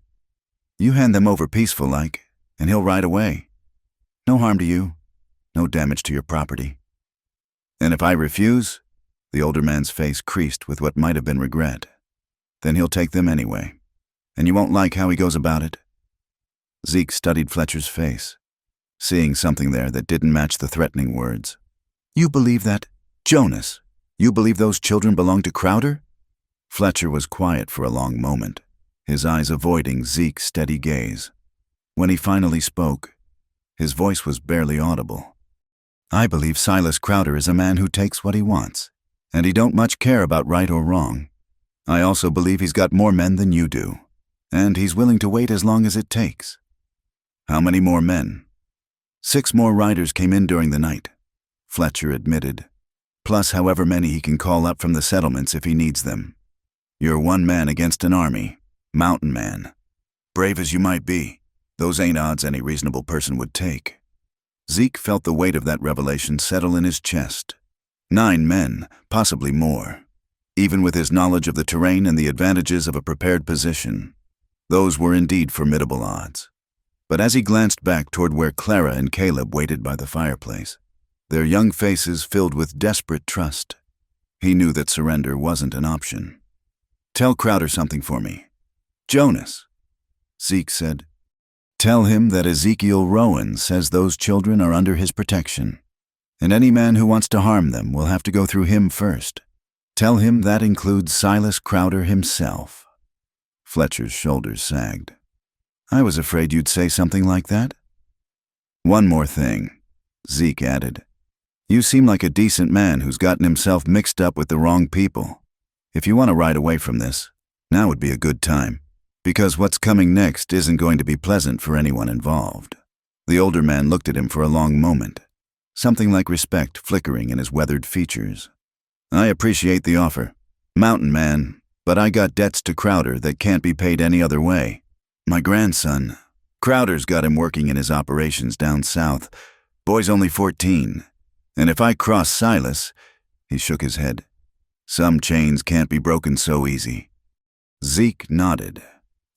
You hand them over peaceful-like, and he'll ride away. No harm to you, no damage to your property." "And if I refuse?" The older man's face creased with what might have been regret. "Then he'll take them anyway, and you won't like how he goes about it." Zeke studied Fletcher's face, seeing something there that didn't match the threatening words. "You believe that, Jonas? You believe those children belong to Crowder?" Fletcher was quiet for a long moment, his eyes avoiding Zeke's steady gaze. When he finally spoke, his voice was barely audible. "I believe Silas Crowder is a man who takes what he wants, and he don't much care about right or wrong. I also believe he's got more men than you do, and he's willing to wait as long as it takes." "How many more men?" 6 more riders came in during the night," Fletcher admitted, "plus however many he can call up from the settlements if he needs them. You're one man against an army, mountain man. Brave as you might be, those ain't odds any reasonable person would take." Zeke felt the weight of that revelation settle in his chest. 9 men, possibly more, even with his knowledge of the terrain and the advantages of a prepared position. Those were indeed formidable odds. But as he glanced back toward where Clara and Caleb waited by the fireplace, their young faces filled with desperate trust, he knew that surrender wasn't an option. "Tell Crowder something for me." "Jonas," Zeke said. "Tell him that Ezekiel Rowan says those children are under his protection, and any man who wants to harm them will have to go through him first. Tell him that includes Silas Crowder himself." Fletcher's shoulders sagged. "I was afraid you'd say something like that." "One more thing," Zeke added. "You seem like a decent man who's gotten himself mixed up with the wrong people. If you want to ride away from this, now would be a good time, because what's coming next isn't going to be pleasant for anyone involved." The older man looked at him for a long moment, something like respect flickering in his weathered features. "I appreciate the offer, mountain man, but I got debts to Crowder that can't be paid any other way. My grandson, Crowder's got him working in his operations down south. Boy's only 14, and if I cross Silas," he shook his head, "some chains can't be broken so easy." Zeke nodded,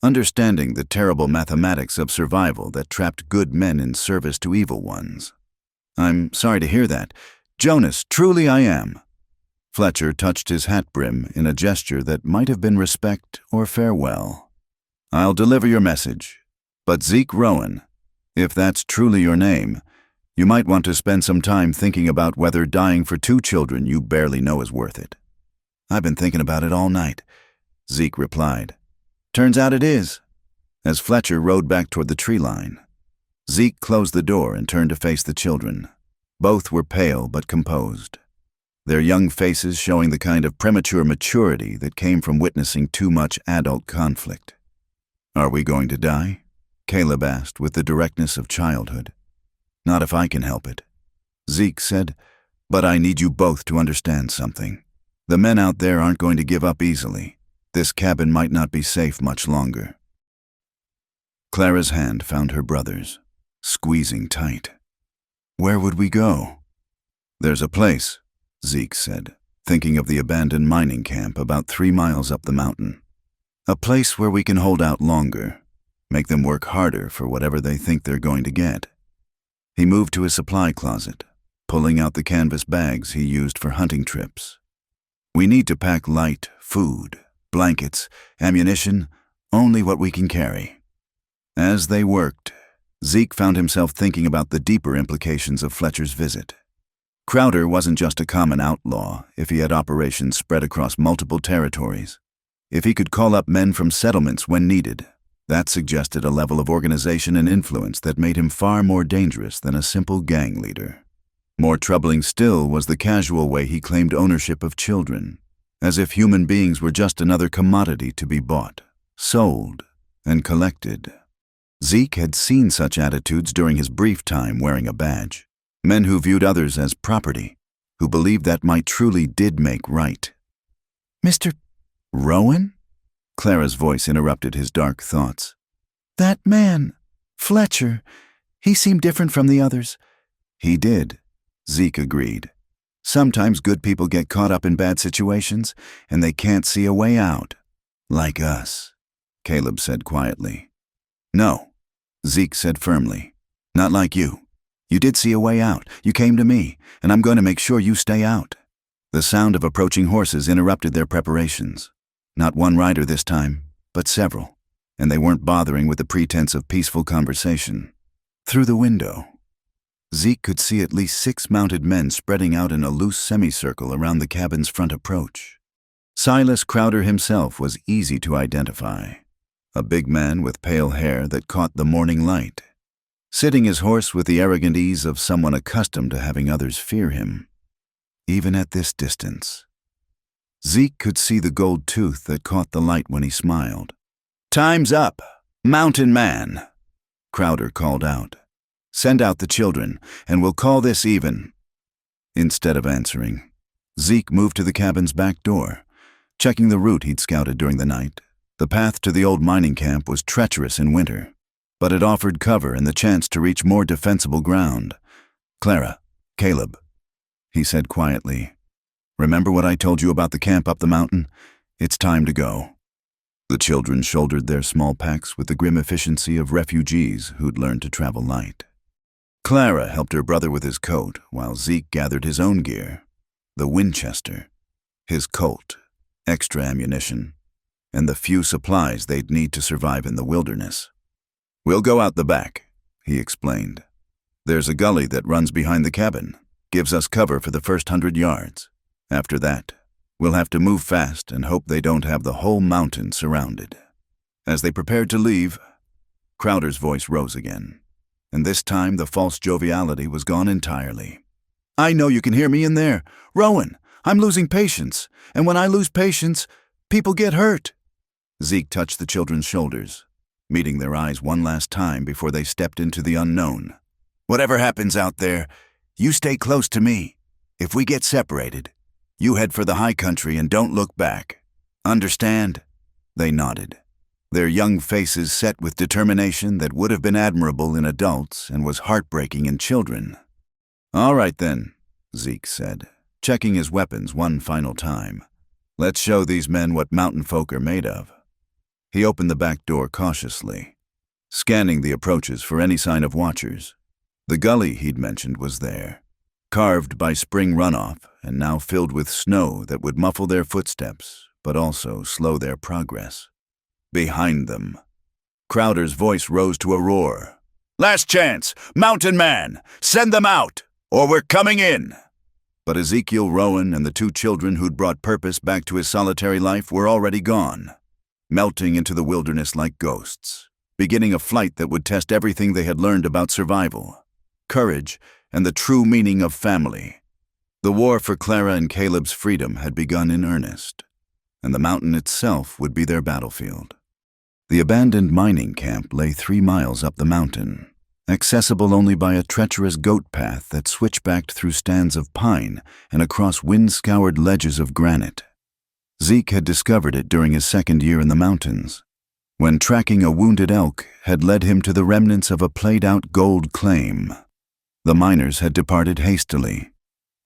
understanding the terrible mathematics of survival that trapped good men in service to evil ones. "I'm sorry to hear that. Jonas, truly I am." Fletcher touched his hat brim in a gesture that might have been respect or farewell. "I'll deliver your message. But Zeke Rowan, if that's truly your name, you might want to spend some time thinking about whether dying for 2 children you barely know is worth it." "I've been thinking about it all night," Zeke replied. "Turns out it is." As Fletcher rode back toward the tree line, Zeke closed the door and turned to face the children. Both were pale but composed, their young faces showing the kind of premature maturity that came from witnessing too much adult conflict. "Are we going to die?" Caleb asked with the directness of childhood. "Not if I can help it," Zeke said, "but I need you both to understand something. The men out there aren't going to give up easily. This cabin might not be safe much longer." Clara's hand found her brother's, squeezing tight. "Where would we go?" "There's a place," Zeke said, thinking of the abandoned mining camp about 3 miles up the mountain. "A place where we can hold out longer, make them work harder for whatever they think they're going to get." He moved to his supply closet, pulling out the canvas bags he used for hunting trips. "We need to pack light food, blankets, ammunition, only what we can carry." As they worked, Zeke found himself thinking about the deeper implications of Fletcher's visit. Crowder wasn't just a common outlaw if he had operations spread across multiple territories. If he could call up men from settlements when needed, that suggested a level of organization and influence that made him far more dangerous than a simple gang leader. More troubling still was the casual way he claimed ownership of children, as if human beings were just another commodity to be bought, sold, and collected. Zeke had seen such attitudes during his brief time wearing a badge. Men who viewed others as property, who believed that might truly did make right. "Mr. Rowan?" Clara's voice interrupted his dark thoughts. "That man, Fletcher, he seemed different from the others." "He did," Zeke agreed. "Sometimes good people get caught up in bad situations, and they can't see a way out. Like us," Caleb said quietly. "No," Zeke said firmly. "Not like you. You did see a way out. You came to me, and I'm going to make sure you stay out." The sound of approaching horses interrupted their preparations. Not one rider this time, but several, and they weren't bothering with the pretense of peaceful conversation. Through the window, Zeke could see at least 6 mounted men spreading out in a loose semicircle around the cabin's front approach. Silas Crowder himself was easy to identify, a big man with pale hair that caught the morning light, sitting his horse with the arrogant ease of someone accustomed to having others fear him. Even at this distance, Zeke could see the gold tooth that caught the light when he smiled. "Time's up, Mountain Man," Crowder called out. "Send out the children, and we'll call this even." Instead of answering, Zeke moved to the cabin's back door, checking the route he'd scouted during the night. The path to the old mining camp was treacherous in winter, but it offered cover and the chance to reach more defensible ground. "Clara, Caleb," he said quietly, "remember what I told you about the camp up the mountain? It's time to go." The children shouldered their small packs with the grim efficiency of refugees who'd learned to travel light. Clara helped her brother with his coat while Zeke gathered his own gear, the Winchester, his Colt, extra ammunition, and the few supplies they'd need to survive in the wilderness. "We'll go out the back," he explained. "There's a gully that runs behind the cabin, gives us cover for the first 100 yards. After that, we'll have to move fast and hope they don't have the whole mountain surrounded." As they prepared to leave, Crowder's voice rose again, and this time the false joviality was gone entirely. "I know you can hear me in there. Rowan, I'm losing patience, and when I lose patience, people get hurt." Zeke touched the children's shoulders, meeting their eyes one last time before they stepped into the unknown. "Whatever happens out there, you stay close to me. If we get separated, you head for the high country and don't look back. Understand?" They nodded, their young faces set with determination that would have been admirable in adults and was heartbreaking in children. "All right then," Zeke said, checking his weapons one final time. "Let's show these men what mountain folk are made of." He opened the back door cautiously, scanning the approaches for any sign of watchers. The gully he'd mentioned was there, carved by spring runoff and now filled with snow that would muffle their footsteps, but also slow their progress. Behind them, Crowder's voice rose to a roar. "Last chance! Mountain Man! Send them out, or we're coming in!" But Ezekiel Rowan and the two children who'd brought purpose back to his solitary life were already gone, melting into the wilderness like ghosts, beginning a flight that would test everything they had learned about survival, courage, and the true meaning of family. The war for Clara and Caleb's freedom had begun in earnest, and the mountain itself would be their battlefield. The abandoned mining camp lay 3 miles up the mountain, accessible only by a treacherous goat path that switchbacked through stands of pine and across wind-scoured ledges of granite. Zeke had discovered it during his second year in the mountains, when tracking a wounded elk had led him to the remnants of a played-out gold claim. The miners had departed hastily,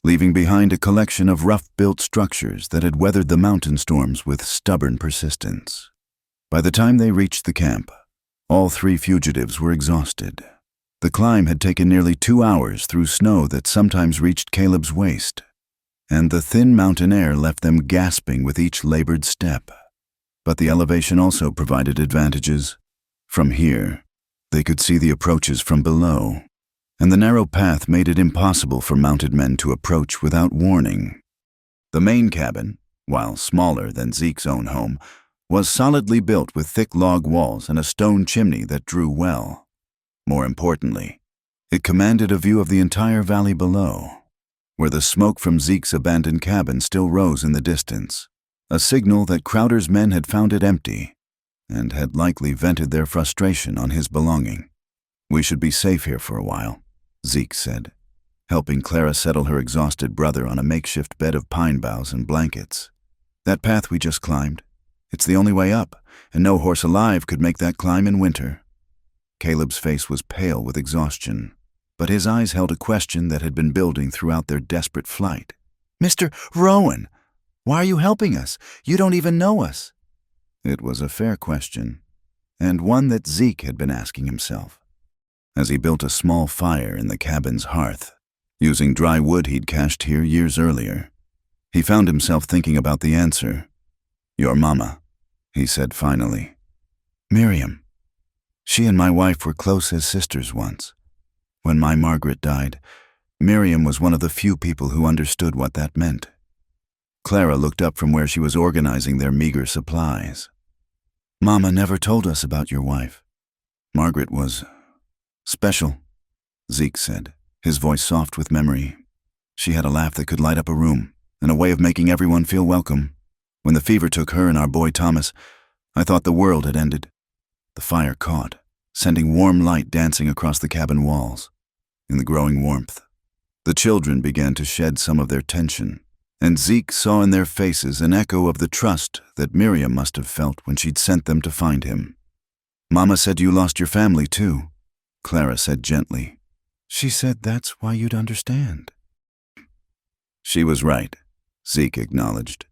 leaving behind a collection of rough-built structures that had weathered the mountain storms with stubborn persistence. By the time they reached the camp, all 3 fugitives were exhausted. The climb had taken nearly 2 hours through snow that sometimes reached Caleb's waist, and the thin mountain air left them gasping with each labored step. But the elevation also provided advantages. From here, they could see the approaches from below, and the narrow path made it impossible for mounted men to approach without warning. The main cabin, while smaller than Zeke's own home, was solidly built with thick log walls and a stone chimney that drew well. More importantly, it commanded a view of the entire valley below, where the smoke from Zeke's abandoned cabin still rose in the distance, a signal that Crowder's men had found it empty and had likely vented their frustration on his belonging. "We should be safe here for a while," Zeke said, helping Clara settle her exhausted brother on a makeshift bed of pine boughs and blankets. "That path we just climbed, it's the only way up, and no horse alive could make that climb in winter." Caleb's face was pale with exhaustion, but his eyes held a question that had been building throughout their desperate flight. "Mr. Rowan, why are you helping us? You don't even know us." It was a fair question, and one that Zeke had been asking himself. As he built a small fire in the cabin's hearth, using dry wood he'd cached here years earlier, he found himself thinking about the answer. "Your mama," he said finally. "Miriam. She and my wife were close as sisters once. When my Margaret died, Miriam was one of the few people who understood what that meant." Clara looked up from where she was organizing their meager supplies. "Mama never told us about your wife. Margaret was special," Zeke said, his voice soft with memory. "She had a laugh that could light up a room, and a way of making everyone feel welcome. When the fever took her and our boy Thomas, I thought the world had ended." The fire caught, sending warm light dancing across the cabin walls. In the growing warmth, the children began to shed some of their tension, and Zeke saw in their faces an echo of the trust that Miriam must have felt when she'd sent them to find him. "Mama said you lost your family too," Clara said gently. "She said that's why you'd understand." She was right, Zeke acknowledged.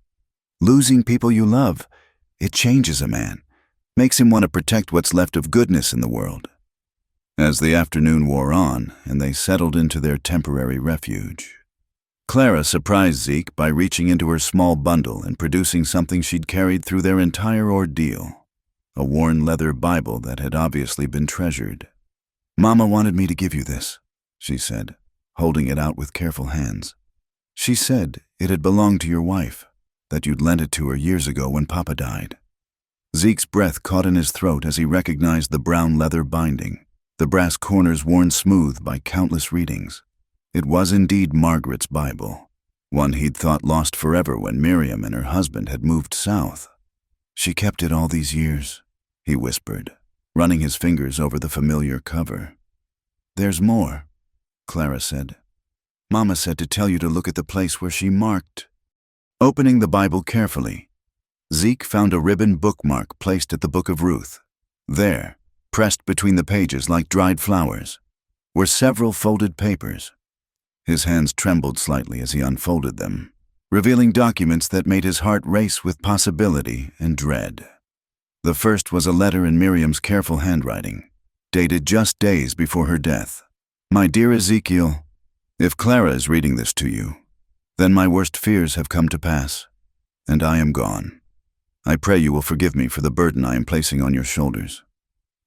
Losing people you love, it changes a man, makes him want to protect what's left of goodness in the world. As the afternoon wore on and they settled into their temporary refuge, Clara surprised Zeke by reaching into her small bundle and producing something she'd carried through their entire ordeal, a worn leather Bible that had obviously been treasured. "Mama wanted me to give you this," she said, holding it out with careful hands. "She said it had belonged to your wife, that you'd lent it to her years ago when Papa died." Zeke's breath caught in his throat as he recognized the brown leather binding, the brass corners worn smooth by countless readings. It was indeed Margaret's Bible, one he'd thought lost forever when Miriam and her husband had moved south. "She kept it all these years," he whispered, running his fingers over the familiar cover. "There's more," Clara said. "Mama said to tell you to look at the place where she marked." Opening the Bible carefully, Zeke found a ribbon bookmark placed at the Book of Ruth. There, pressed between the pages like dried flowers, were several folded papers. His hands trembled slightly as he unfolded them, revealing documents that made his heart race with possibility and dread. The first was a letter in Miriam's careful handwriting, dated just days before her death. My dear Ezekiel, if Clara is reading this to you, then my worst fears have come to pass, and I am gone. I pray you will forgive me for the burden I am placing on your shoulders.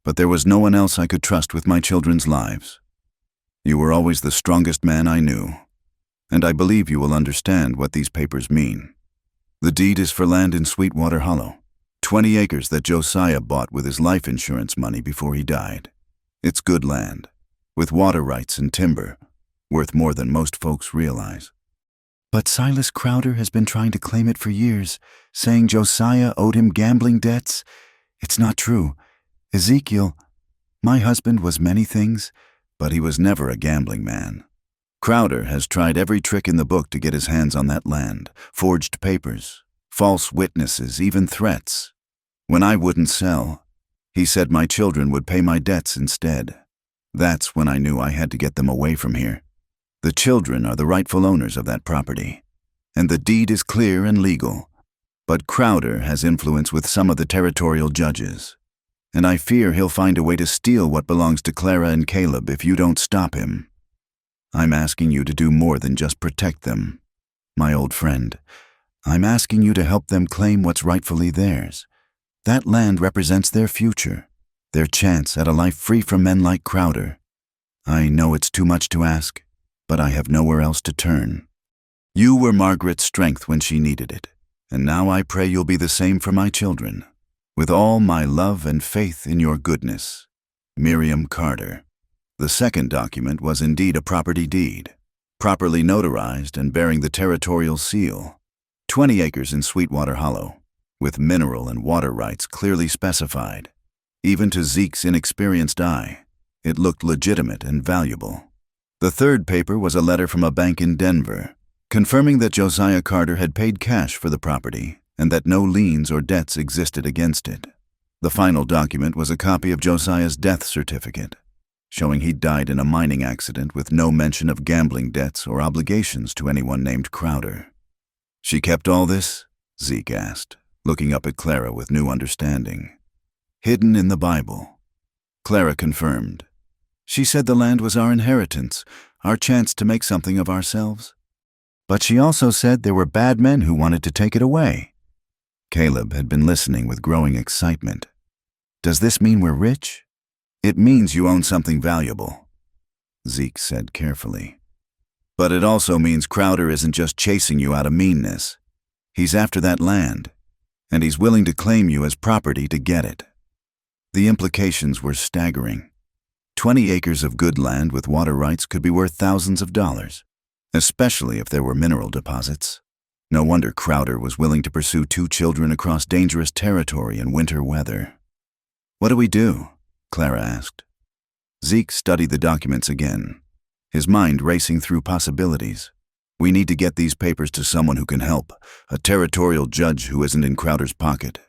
But there was no one else I could trust with my children's lives. You were always the strongest man I knew, and I believe you will understand what these papers mean. The deed is for land in Sweetwater Hollow, 20 acres that Josiah bought with his life insurance money before he died. It's good land, with water rights and timber, worth more than most folks realize. But Silas Crowder has been trying to claim it for years, saying Josiah owed him gambling debts. It's not true. Ezekiel, my husband was many things, but he was never a gambling man. Crowder has tried every trick in the book to get his hands on that land, forged papers, false witnesses, even threats. When I wouldn't sell, he said my children would pay my debts instead. That's when I knew I had to get them away from here. The children are the rightful owners of that property, and the deed is clear and legal. But Crowder has influence with some of the territorial judges, and I fear he'll find a way to steal what belongs to Clara and Caleb if you don't stop him. I'm asking you to do more than just protect them, my old friend. I'm asking you to help them claim what's rightfully theirs. That land represents their future, their chance at a life free from men like Crowder. I know it's too much to ask, but I have nowhere else to turn. You were Margaret's strength when she needed it, and now I pray you'll be the same for my children. With all my love and faith in your goodness, Miriam Carter. The second document was indeed a property deed, properly notarized and bearing the territorial seal. 20 acres in Sweetwater Hollow, with mineral and water rights clearly specified. Even to Zeke's inexperienced eye, it looked legitimate and valuable. The third paper was a letter from a bank in Denver, confirming that Josiah Carter had paid cash for the property and that no liens or debts existed against it. The final document was a copy of Josiah's death certificate, showing he'd died in a mining accident with no mention of gambling debts or obligations to anyone named Crowder. She kept all this? Zeke asked, looking up at Clara with new understanding. Hidden in the Bible. Clara confirmed. She said the land was our inheritance, our chance to make something of ourselves. But she also said there were bad men who wanted to take it away. Caleb had been listening with growing excitement. Does this mean we're rich? It means you own something valuable, Zeke said carefully. But it also means Crowder isn't just chasing you out of meanness. He's after that land, and he's willing to claim you as property to get it. The implications were staggering. 20 acres of good land with water rights could be worth thousands of dollars, especially if there were mineral deposits. No wonder Crowder was willing to pursue 2 children across dangerous territory in winter weather. What do we do? Clara asked. Zeke studied the documents again, his mind racing through possibilities. We need to get these papers to someone who can help, a territorial judge who isn't in Crowder's pocket,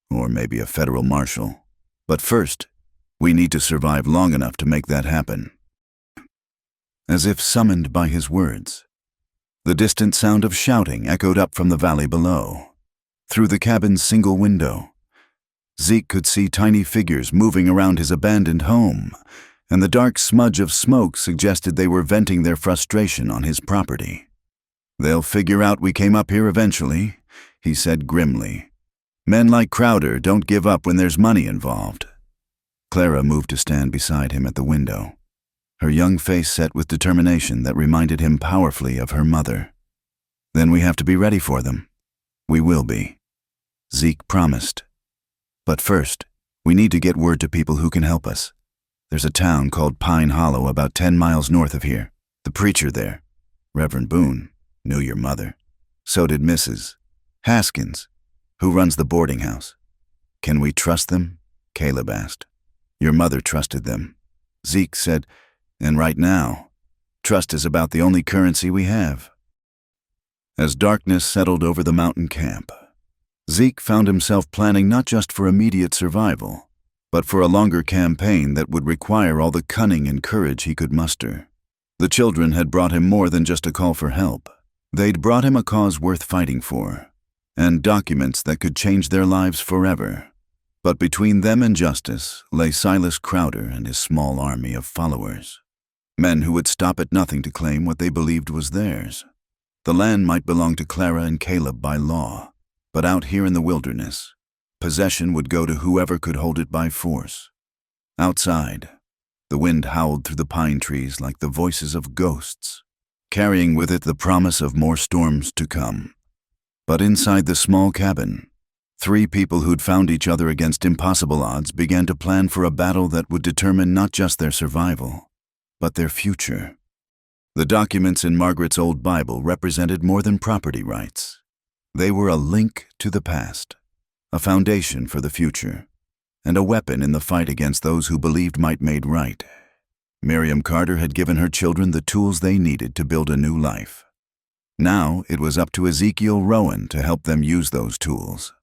or maybe a federal marshal. But first, we need to survive long enough to make that happen. As if summoned by his words, the distant sound of shouting echoed up from the valley below. Through the cabin's single window, Zeke could see tiny figures moving around his abandoned home, and the dark smudge of smoke suggested they were venting their frustration on his property. They'll figure out we came up here eventually, he said grimly. Men like Crowder don't give up when there's money involved. Clara moved to stand beside him at the window, her young face set with determination that reminded him powerfully of her mother. Then we have to be ready for them. We will be, Zeke promised. But first, we need to get word to people who can help us. There's a town called Pine Hollow about 10 miles north of here. The preacher there, Reverend Boone, knew your mother. So did Mrs. Haskins, who runs the boarding house. Can we trust them? Caleb asked. Your mother trusted them, Zeke said, and right now, trust is about the only currency we have. As darkness settled over the mountain camp, Zeke found himself planning not just for immediate survival, but for a longer campaign that would require all the cunning and courage he could muster. The children had brought him more than just a call for help. They'd brought him a cause worth fighting for, and documents that could change their lives forever. But between them and justice lay Silas Crowder and his small army of followers. Men who would stop at nothing to claim what they believed was theirs. The land might belong to Clara and Caleb by law, but out here in the wilderness, possession would go to whoever could hold it by force. Outside, the wind howled through the pine trees like the voices of ghosts, carrying with it the promise of more storms to come. But inside the small cabin, three people who'd found each other against impossible odds began to plan for a battle that would determine not just their survival, but their future. The documents in Margaret's old Bible represented more than property rights. They were a link to the past, a foundation for the future, and a weapon in the fight against those who believed might made right. Miriam Carter had given her children the tools they needed to build a new life. Now it was up to Ezekiel Rowan to help them use those tools.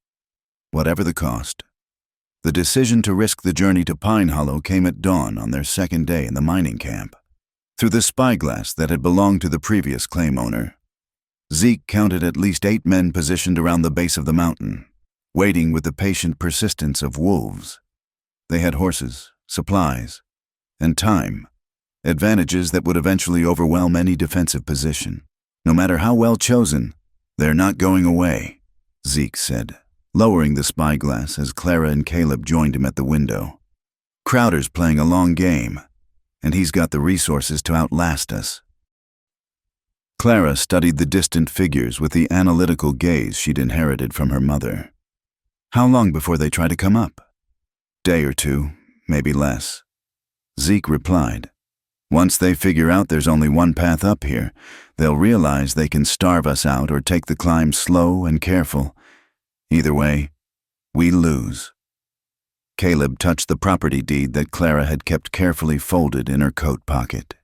Whatever the cost. The decision to risk the journey to Pine Hollow came at dawn on their second day in the mining camp. Through the spyglass that had belonged to the previous claim owner, Zeke counted at least 8 men positioned around the base of the mountain, waiting with the patient persistence of wolves. They had horses, supplies, and time, advantages that would eventually overwhelm any defensive position. No matter how well chosen, they're not going away, Zeke said, lowering the spyglass as Clara and Caleb joined him at the window. Crowder's playing a long game, and he's got the resources to outlast us. Clara studied the distant figures with the analytical gaze she'd inherited from her mother. How long before they try to come up? Day or 2, maybe less. Zeke replied. Once they figure out there's only one path up here, they'll realize they can starve us out or take the climb slow and careful. Either way, we lose. Caleb touched the property deed that Clara had kept carefully folded in her coat pocket.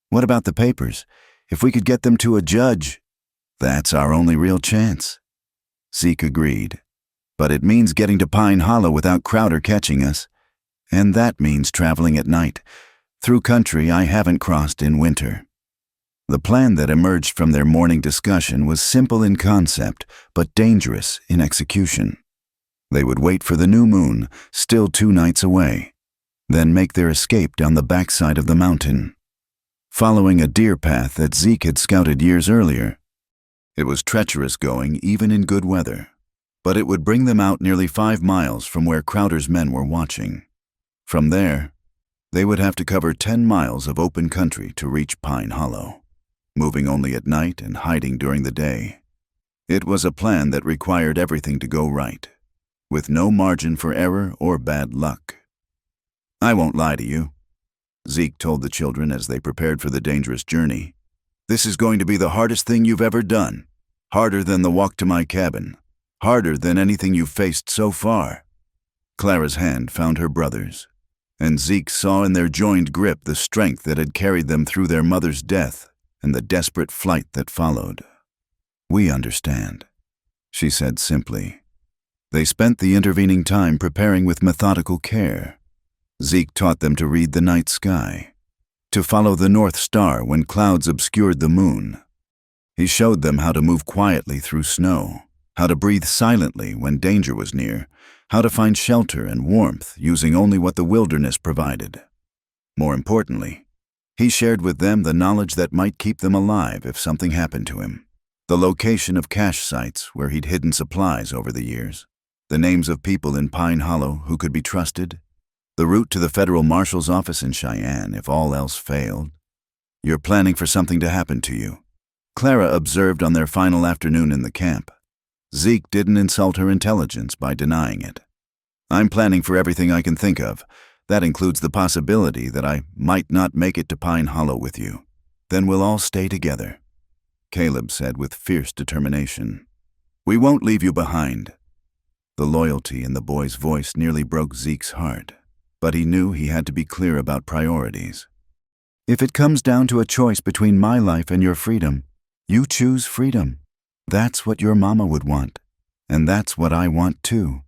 What about the papers? If we could get them to a judge, that's our only real chance. Zeke agreed. But it means getting to Pine Hollow without Crowder catching us. And that means traveling at night, through country I haven't crossed in winter. The plan that emerged from their morning discussion was simple in concept, but dangerous in execution. They would wait for the new moon, still 2 nights away, then make their escape down the backside of the mountain, following a deer path that Zeke had scouted years earlier. It was treacherous going even in good weather, but it would bring them out nearly 5 miles from where Crowder's men were watching. From there, they would have to cover 10 miles of open country to reach Pine Hollow, moving only at night and hiding during the day. It was a plan that required everything to go right, with no margin for error or bad luck. I won't lie to you, Zeke told the children as they prepared for the dangerous journey. This is going to be the hardest thing you've ever done. Harder than the walk to my cabin. Harder than anything you've faced so far. Clara's hand found her brother's, and Zeke saw in their joined grip the strength that had carried them through their mother's death and the desperate flight that followed. We understand, she said simply. They spent the intervening time preparing with methodical care. Zeke taught them to read the night sky, to follow the North Star when clouds obscured the moon. He showed them how to move quietly through snow, how to breathe silently when danger was near, how to find shelter and warmth using only what the wilderness provided. More importantly, he shared with them the knowledge that might keep them alive if something happened to him, the location of cache sites where he'd hidden supplies over the years, the names of people in Pine Hollow who could be trusted, the route to the federal marshal's office in Cheyenne if all else failed. You're planning for something to happen to you, Clara observed on their final afternoon in the camp. Zeke didn't insult her intelligence by denying it. I'm planning for everything I can think of. That includes the possibility that I might not make it to Pine Hollow with you. Then we'll all stay together, Caleb said with fierce determination. We won't leave you behind. The loyalty in the boy's voice nearly broke Zeke's heart, but he knew he had to be clear about priorities. If it comes down to a choice between my life and your freedom, you choose freedom. That's what your mama would want, and that's what I want too.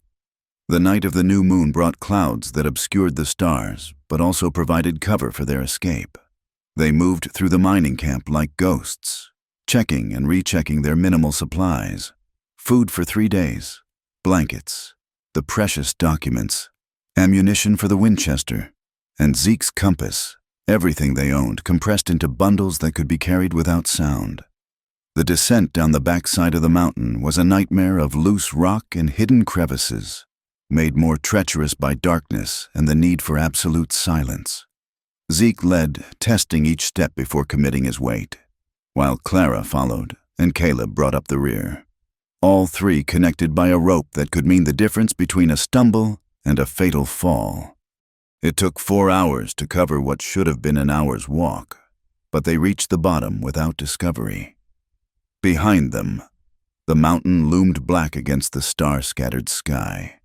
The night of the new moon brought clouds that obscured the stars, but also provided cover for their escape. They moved through the mining camp like ghosts, checking and rechecking their minimal supplies. Food for 3 days, blankets, the precious documents, ammunition for the Winchester, and Zeke's compass, everything they owned compressed into bundles that could be carried without sound. The descent down the backside of the mountain was a nightmare of loose rock and hidden crevices, made more treacherous by darkness and the need for absolute silence. Zeke led, testing each step before committing his weight, while Clara followed and Caleb brought up the rear. All three connected by a rope that could mean the difference between a stumble and a fatal fall. It took 4 hours to cover what should have been an hour's walk, but they reached the bottom without discovery. Behind them, the mountain loomed black against the star-scattered sky,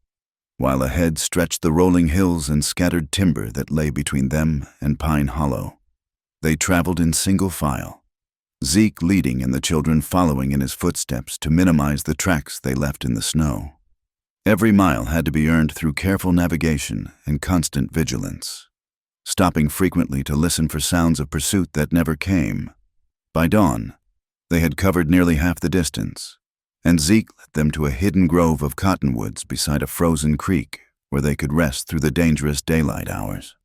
while ahead stretched the rolling hills and scattered timber that lay between them and Pine Hollow. They traveled in single file, Zeke leading and the children following in his footsteps to minimize the tracks they left in the snow. Every mile had to be earned through careful navigation and constant vigilance, stopping frequently to listen for sounds of pursuit that never came. By dawn, they had covered nearly half the distance, and Zeke led them to a hidden grove of cottonwoods beside a frozen creek where they could rest through the dangerous daylight hours.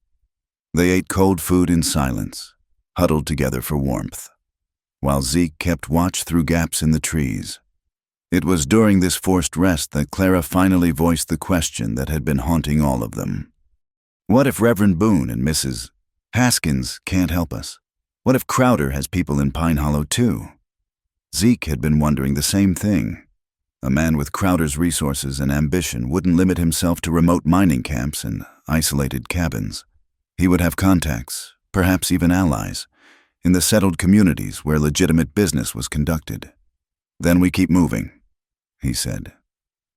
They ate cold food in silence, huddled together for warmth, while Zeke kept watch through gaps in the trees. It was during this forced rest that Clara finally voiced the question that had been haunting all of them. What if Reverend Boone and Mrs. Haskins can't help us? What if Crowder has people in Pine Hollow too? Zeke had been wondering the same thing. A man with Crowder's resources and ambition wouldn't limit himself to remote mining camps and isolated cabins. He would have contacts, perhaps even allies, in the settled communities where legitimate business was conducted. Then we keep moving, he said.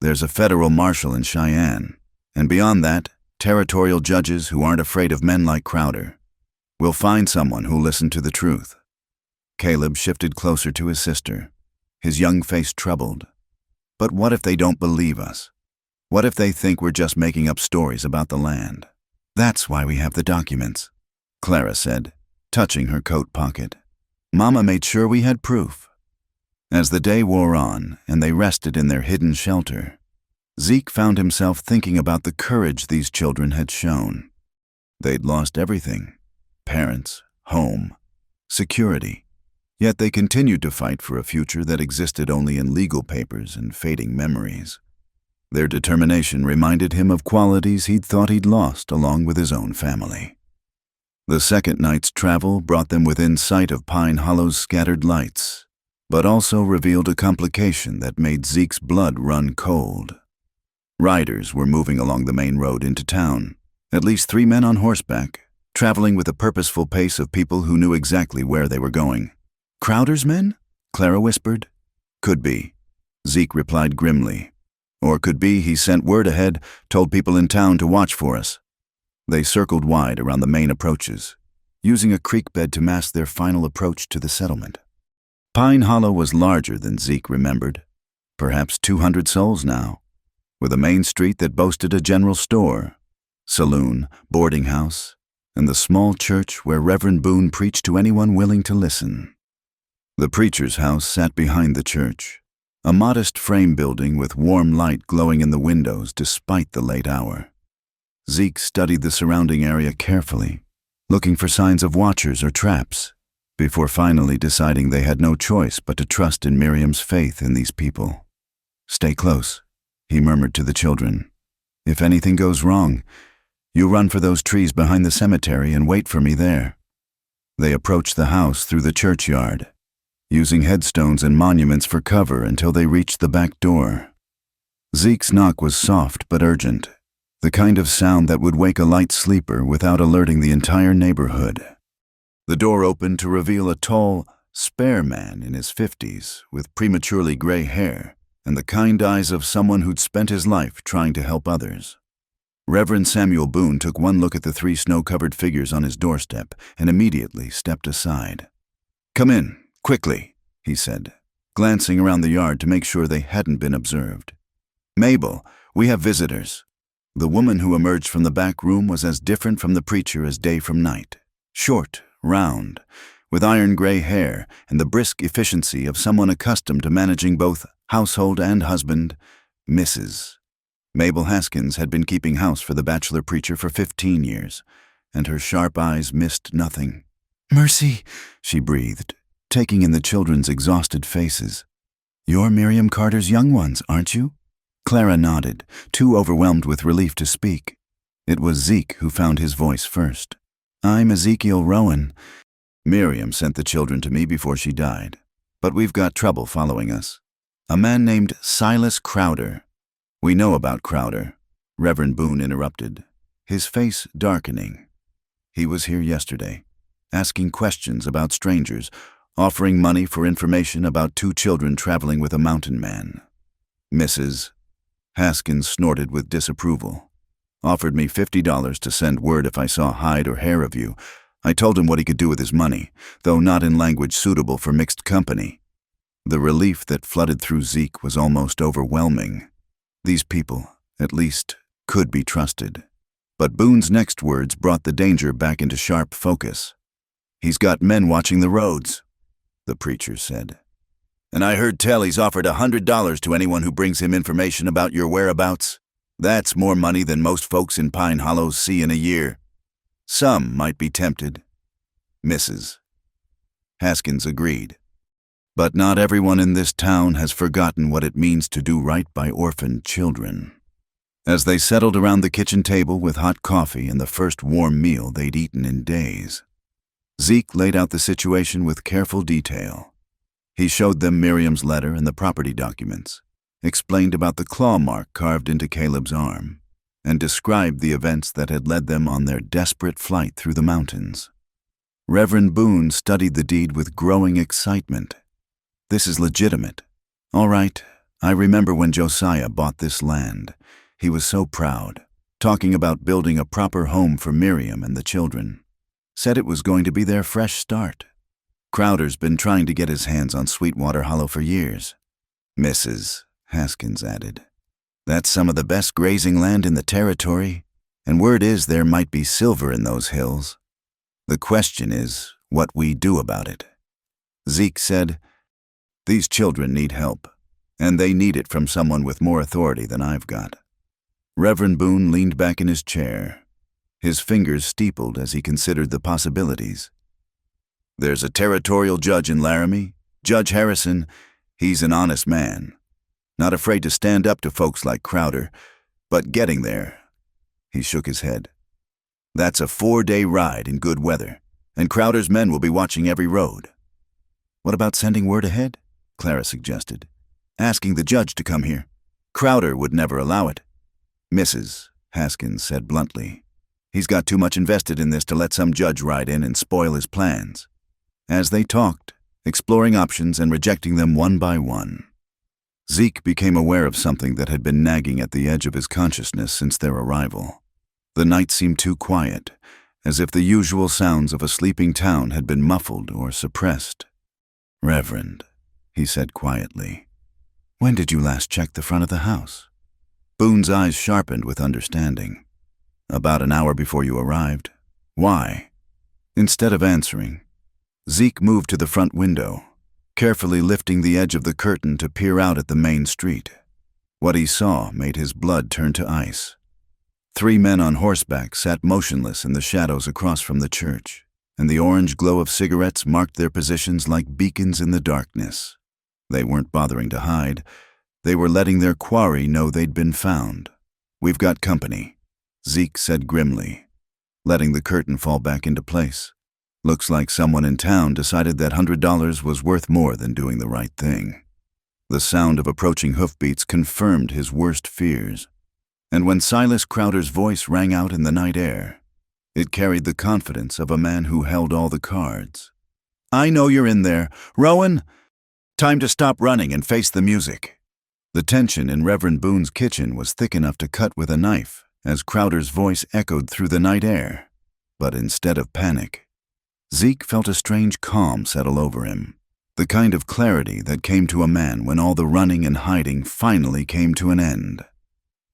There's a federal marshal in Cheyenne, and beyond that, territorial judges who aren't afraid of men like Crowder. We'll find someone who'll listen to the truth. Caleb shifted closer to his sister, his young face troubled. But what if they don't believe us? What if they think we're just making up stories about the land? That's why we have the documents, Clara said, touching her coat pocket. Mama made sure we had proof. As the day wore on and they rested in their hidden shelter, Zeke found himself thinking about the courage these children had shown. They'd lost everything: parents, home, security. Yet they continued to fight for a future that existed only in legal papers and fading memories. Their determination reminded him of qualities he'd thought he'd lost along with his own family. The second night's travel brought them within sight of Pine Hollow's scattered lights, but also revealed a complication that made Zeke's blood run cold. Riders were moving along the main road into town, at least 3 men on horseback, traveling with a purposeful pace of people who knew exactly where they were going. Crowder's men? Clara whispered. Could be, Zeke replied grimly. Or could be he sent word ahead, told people in town to watch for us. They circled wide around the main approaches, using a creek bed to mask their final approach to the settlement. Pine Hollow was larger than Zeke remembered, perhaps 200 souls now, with a main street that boasted a general store, saloon, boarding house, and the small church where Reverend Boone preached to anyone willing to listen. The preacher's house sat behind the church, a modest frame building with warm light glowing in the windows despite the late hour. Zeke studied the surrounding area carefully, looking for signs of watchers or traps, before finally deciding they had no choice but to trust in Miriam's faith in these people. Stay close, he murmured to the children. If anything goes wrong, you run for those trees behind the cemetery and wait for me there. They approached the house through the churchyard, using headstones and monuments for cover until they reached the back door. Zeke's knock was soft but urgent, the kind of sound that would wake a light sleeper without alerting the entire neighborhood. The door opened to reveal a tall, spare man in his 50s with prematurely gray hair and the kind eyes of someone who'd spent his life trying to help others. Reverend Samuel Boone took one look at the 3 snow-covered figures on his doorstep and immediately stepped aside. "Come in, quickly," he said, glancing around the yard to make sure they hadn't been observed. "Mabel, we have visitors." The woman who emerged from the back room was as different from the preacher as day from night. Short, round, with iron-gray hair and the brisk efficiency of someone accustomed to managing both household and husband, Mrs. Mabel Haskins had been keeping house for the bachelor preacher for 15 years, and her sharp eyes missed nothing. "Mercy," she breathed, taking in the children's exhausted faces. "You're Miriam Carter's young ones, aren't you?" Clara nodded, too overwhelmed with relief to speak. It was Zeke who found his voice first. "I'm Ezekiel Rowan. Miriam sent the children to me before she died, but we've got trouble following us. A man named Silas Crowder." "We know about Crowder," Reverend Boone interrupted, his face darkening. "He was here yesterday, asking questions about strangers, offering money for information about 2 children traveling with a mountain man. Mrs. Haskins snorted with disapproval. "Offered me $50 to send word if I saw hide or hair of you. I told him what he could do with his money, though not in language suitable for mixed company." The relief that flooded through Zeke was almost overwhelming. These people, at least, could be trusted. But Boone's next words brought the danger back into sharp focus. "He's got men watching the roads," the preacher said. "And I heard tell he's offered $100 to anyone who brings him information about your whereabouts. That's more money than most folks in Pine Hollows see in a year. Some might be tempted." Mrs. Haskins agreed. "But not everyone in this town has forgotten what it means to do right by orphaned children." As they settled around the kitchen table with hot coffee and the first warm meal they'd eaten in days, Zeke laid out the situation with careful detail. He showed them Miriam's letter and the property documents, explained about the claw mark carved into Caleb's arm, and described the events that had led them on their desperate flight through the mountains. Reverend Boone studied the deed with growing excitement. "This is legitimate. All right, I remember when Josiah bought this land. He was so proud, talking about building a proper home for Miriam and the children. Said it was going to be their fresh start. Crowder's been trying to get his hands on Sweetwater Hollow for years." Mrs. Haskins added, "That's some of the best grazing land in the territory, and word is there might be silver in those hills. The question is what we do about it." Zeke said, "These children need help, and they need it from someone with more authority than I've got." Reverend Boone leaned back in his chair, his fingers steepled as he considered the possibilities. "There's a territorial judge in Laramie, Judge Harrison. He's an honest man, not afraid to stand up to folks like Crowder, but getting there," he shook his head. "That's a 4-day ride in good weather, and Crowder's men will be watching every road." "What about sending word ahead?" Clara suggested. "Asking the judge to come here. Crowder would never allow it." Mrs. Haskins said bluntly, "He's got too much invested in this to let some judge ride in and spoil his plans." As they talked, exploring options and rejecting them one by one, Zeke became aware of something that had been nagging at the edge of his consciousness since their arrival. The night seemed too quiet, as if the usual sounds of a sleeping town had been muffled or suppressed. "Reverend," he said quietly, "when did you last check the front of the house?" Boone's eyes sharpened with understanding. "About an hour before you arrived." "Why?" Instead of answering, Zeke moved to the front window, carefully lifting the edge of the curtain to peer out at the main street. What he saw made his blood turn to ice. 3 men on horseback sat motionless in the shadows across from the church, and the orange glow of cigarettes marked their positions like beacons in the darkness. They weren't bothering to hide. They were letting their quarry know they'd been found. "We've got company," Zeke said grimly, letting the curtain fall back into place. "Looks like someone in town decided that $100 was worth more than doing the right thing." The sound of approaching hoofbeats confirmed his worst fears, and when Silas Crowder's voice rang out in the night air, it carried the confidence of a man who held all the cards. "I know you're in there. Rowan, time to stop running and face the music." The tension in Reverend Boone's kitchen was thick enough to cut with a knife as Crowder's voice echoed through the night air. But instead of panic, Zeke felt a strange calm settle over him, the kind of clarity that came to a man when all the running and hiding finally came to an end.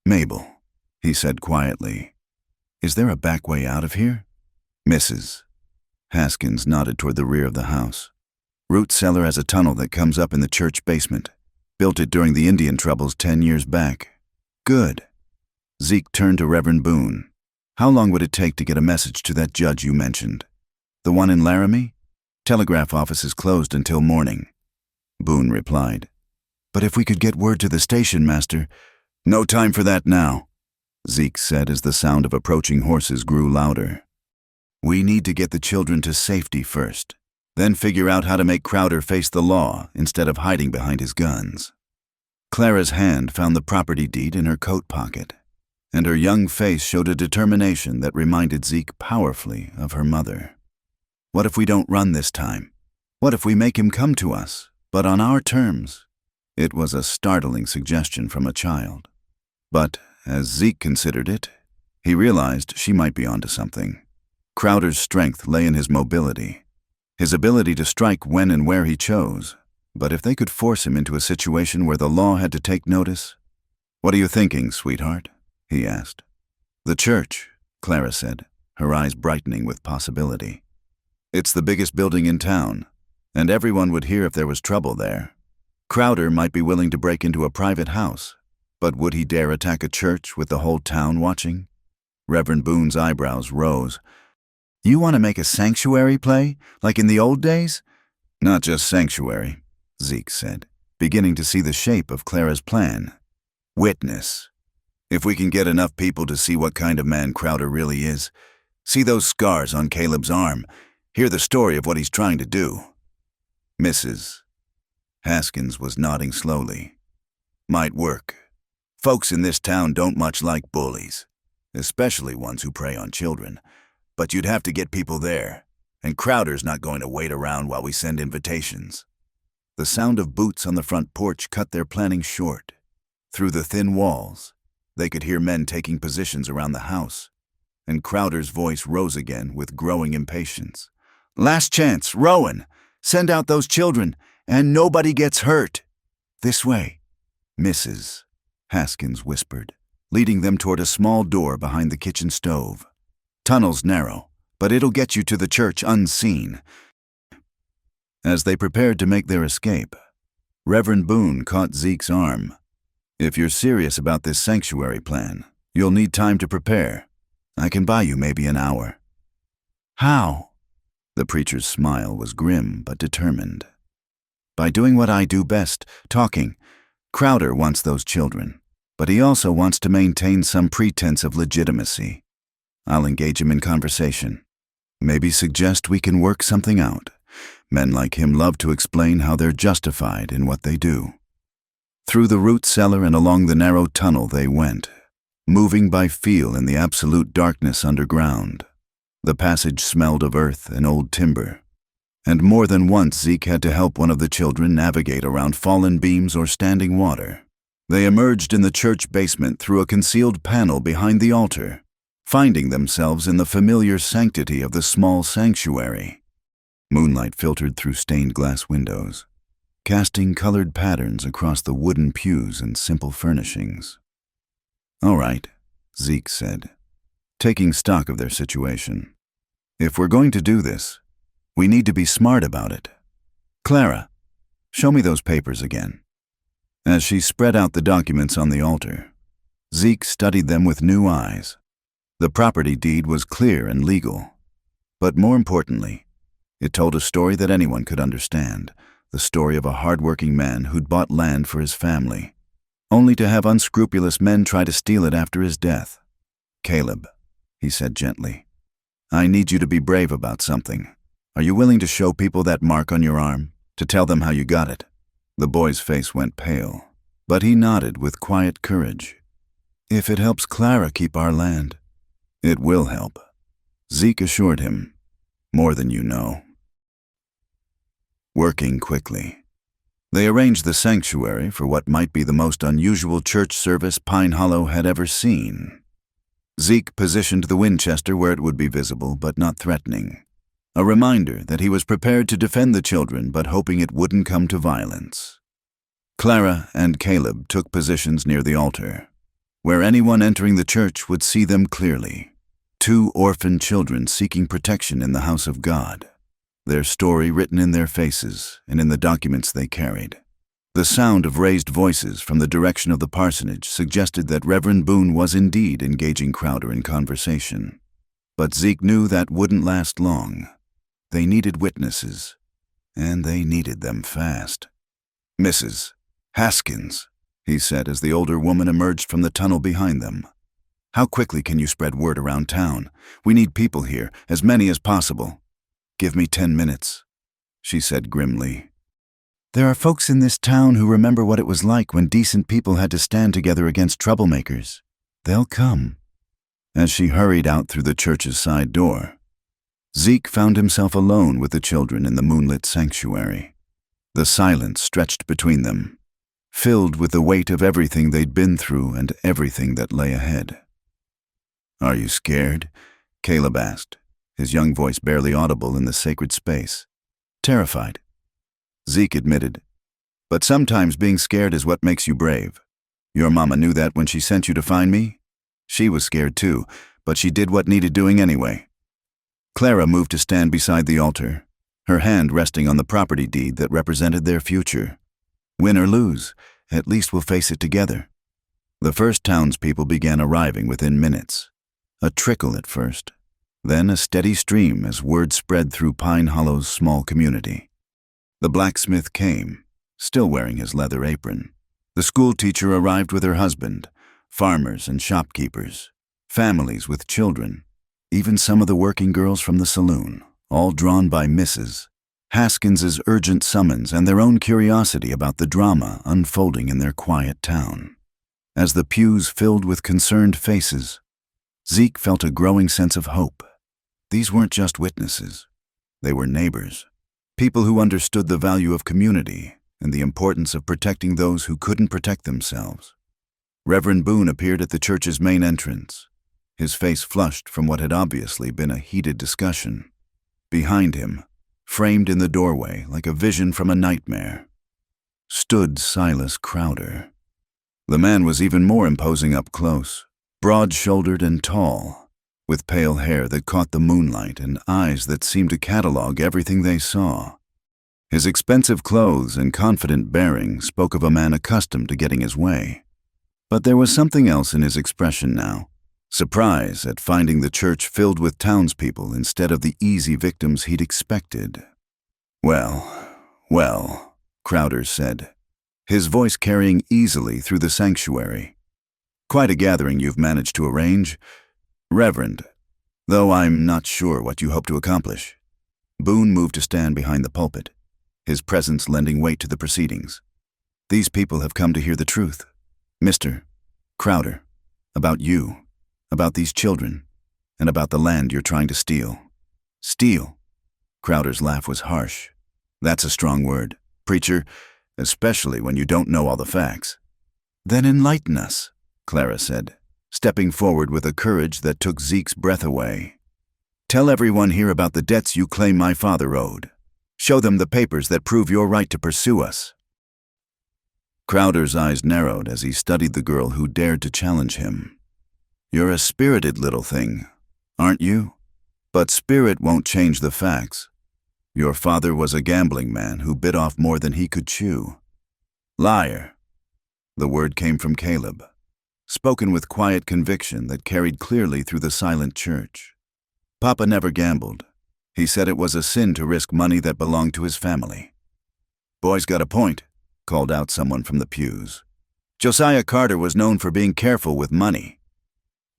"Mabel," he said quietly, "is there a back way out of here?" Mrs. Haskins nodded toward the rear of the house. "Root cellar has a tunnel that comes up in the church basement. Built it during the Indian troubles 10 years back." "Good," Zeke turned to Reverend Boone. How long would it take to get a message to that judge you mentioned? The one in Laramie? Telegraph office is closed until morning. Boone replied. But if we could get word to the station master— No time for that now, Zeke said as the sound of approaching horses grew louder. We need to get the children to safety first, then figure out how to make Crowder face the law instead of hiding behind his guns. Clara's hand found the property deed in her coat pocket, and her young face showed a determination that reminded Zeke powerfully of her mother. What if we don't run this time? What if we make him come to us, but on our terms? It was a startling suggestion from a child. But, as Zeke considered it, he realized she might be onto something. Crowder's strength lay in his mobility, his ability to strike when and where he chose. But if they could force him into a situation where the law had to take notice— What are you thinking, sweetheart? He asked. The church, Clara said, her eyes brightening with possibility. It's the biggest building in town, and everyone would hear if there was trouble there. Crowder might be willing to break into a private house, but would he dare attack a church with the whole town watching? Reverend Boone's eyebrows rose. You want to make a sanctuary play, like in the old days? Not just sanctuary, Zeke said, beginning to see the shape of Clara's plan. Witness. If we can get enough people to see what kind of man Crowder really is, see those scars on Caleb's arm, hear the story of what he's trying to do. Mrs. Haskins was nodding slowly. Might work. Folks in this town don't much like bullies, especially ones who prey on children. But you'd have to get people there, and Crowder's not going to wait around while we send invitations. The sound of boots on the front porch cut their planning short. Through the thin walls, they could hear men taking positions around the house, and Crowder's voice rose again with growing impatience. Last chance, Rowan! Send out those children, and nobody gets hurt! This way, Mrs. Haskins whispered, leading them toward a small door behind the kitchen stove. Tunnel's narrow, but it'll get you to the church unseen. As they prepared to make their escape, Reverend Boone caught Zeke's arm. If you're serious about this sanctuary plan, you'll need time to prepare. I can buy you maybe an hour. How? The preacher's smile was grim but determined. By doing what I do best, talking. Crowder wants those children, but he also wants to maintain some pretense of legitimacy. I'll engage him in conversation. Maybe suggest we can work something out. Men like him love to explain how they're justified in what they do. Through the root cellar and along the narrow tunnel they went, moving by feel in the absolute darkness underground. The passage smelled of earth and old timber, and more than once Zeke had to help one of the children navigate around fallen beams or standing water. They emerged in the church basement through a concealed panel behind the altar, finding themselves in the familiar sanctity of the small sanctuary. Moonlight filtered through stained glass windows, casting colored patterns across the wooden pews and simple furnishings. All right, Zeke said, taking stock of their situation. If we're going to do this, we need to be smart about it. Clara, show me those papers again. As she spread out the documents on the altar, Zeke studied them with new eyes. The property deed was clear and legal, but more importantly, it told a story that anyone could understand, the story of a hard-working man who'd bought land for his family, only to have unscrupulous men try to steal it after his death. Caleb, he said gently, I need you to be brave about something. Are you willing to show people that mark on your arm, to tell them how you got it? The boy's face went pale, but he nodded with quiet courage. If it helps Clara keep our land, it will help, Zeke assured him. More than you know. Working quickly, they arranged the sanctuary for what might be the most unusual church service Pine Hollow had ever seen. Zeke positioned the Winchester where it would be visible but not threatening, a reminder that he was prepared to defend the children but hoping it wouldn't come to violence. Clara and Caleb took positions near the altar, where anyone entering the church would see them clearly. Two orphaned children seeking protection in the house of God, their story written in their faces and in the documents they carried. The sound of raised voices from the direction of the parsonage suggested that Reverend Boone was indeed engaging Crowder in conversation. But Zeke knew that wouldn't last long. They needed witnesses, and they needed them fast. "Mrs. Haskins," he said as the older woman emerged from the tunnel behind them. "How quickly can you spread word around town? We need people here, as many as possible." "Give me 10 minutes," she said grimly. "There are folks in this town who remember what it was like when decent people had to stand together against troublemakers. They'll come." As she hurried out through the church's side door, Zeke found himself alone with the children in the moonlit sanctuary. The silence stretched between them, filled with the weight of everything they'd been through and everything that lay ahead. "Are you scared?" Caleb asked, his young voice barely audible in the sacred space. "Terrified," Zeke admitted. "But sometimes being scared is what makes you brave. Your mama knew that when she sent you to find me. She was scared too, but she did what needed doing anyway." Clara moved to stand beside the altar, her hand resting on the property deed that represented their future. "Win or lose, at least we'll face it together." The first townspeople began arriving within minutes. A trickle at first, then a steady stream as word spread through Pine Hollow's small community. The blacksmith came, still wearing his leather apron. The school teacher arrived with her husband, farmers and shopkeepers, families with children, even some of the working girls from the saloon, all drawn by Mrs. Haskins's urgent summons and their own curiosity about the drama unfolding in their quiet town. As the pews filled with concerned faces, Zeke felt a growing sense of hope. These weren't just witnesses. They were neighbors. People who understood the value of community and the importance of protecting those who couldn't protect themselves. Reverend Boone appeared at the church's main entrance, his face flushed from what had obviously been a heated discussion. Behind him, framed in the doorway like a vision from a nightmare, stood Silas Crowder. The man was even more imposing up close, broad-shouldered and tall, with pale hair that caught the moonlight and eyes that seemed to catalog everything they saw. His expensive clothes and confident bearing spoke of a man accustomed to getting his way. But there was something else in his expression now, surprise at finding the church filled with townspeople instead of the easy victims he'd expected. Well, Crowder said, his voice carrying easily through the sanctuary. "Quite a gathering you've managed to arrange, Reverend, though I'm not sure what you hope to accomplish." Boone moved to stand behind the pulpit, his presence lending weight to the proceedings. "These people have come to hear the truth, Mr. Crowder, about you, about these children, and about the land you're trying to steal." "Steal?" Crowder's laugh was harsh. "That's a strong word, preacher, especially when you don't know all the facts." "Then enlighten us," Clara said, stepping forward with a courage that took Zeke's breath away. "Tell everyone here about the debts you claim my father owed. Show them the papers that prove your right to pursue us." Crowder's eyes narrowed as he studied the girl who dared to challenge him. "You're a spirited little thing, aren't you? But spirit won't change the facts. Your father was a gambling man who bit off more than he could chew." "Liar." The word came from Caleb, spoken with quiet conviction that carried clearly through the silent church. "Papa never gambled. He said it was a sin to risk money that belonged to his family." "Boy's got a point," called out someone from the pews. "Josiah Carter was known for being careful with money."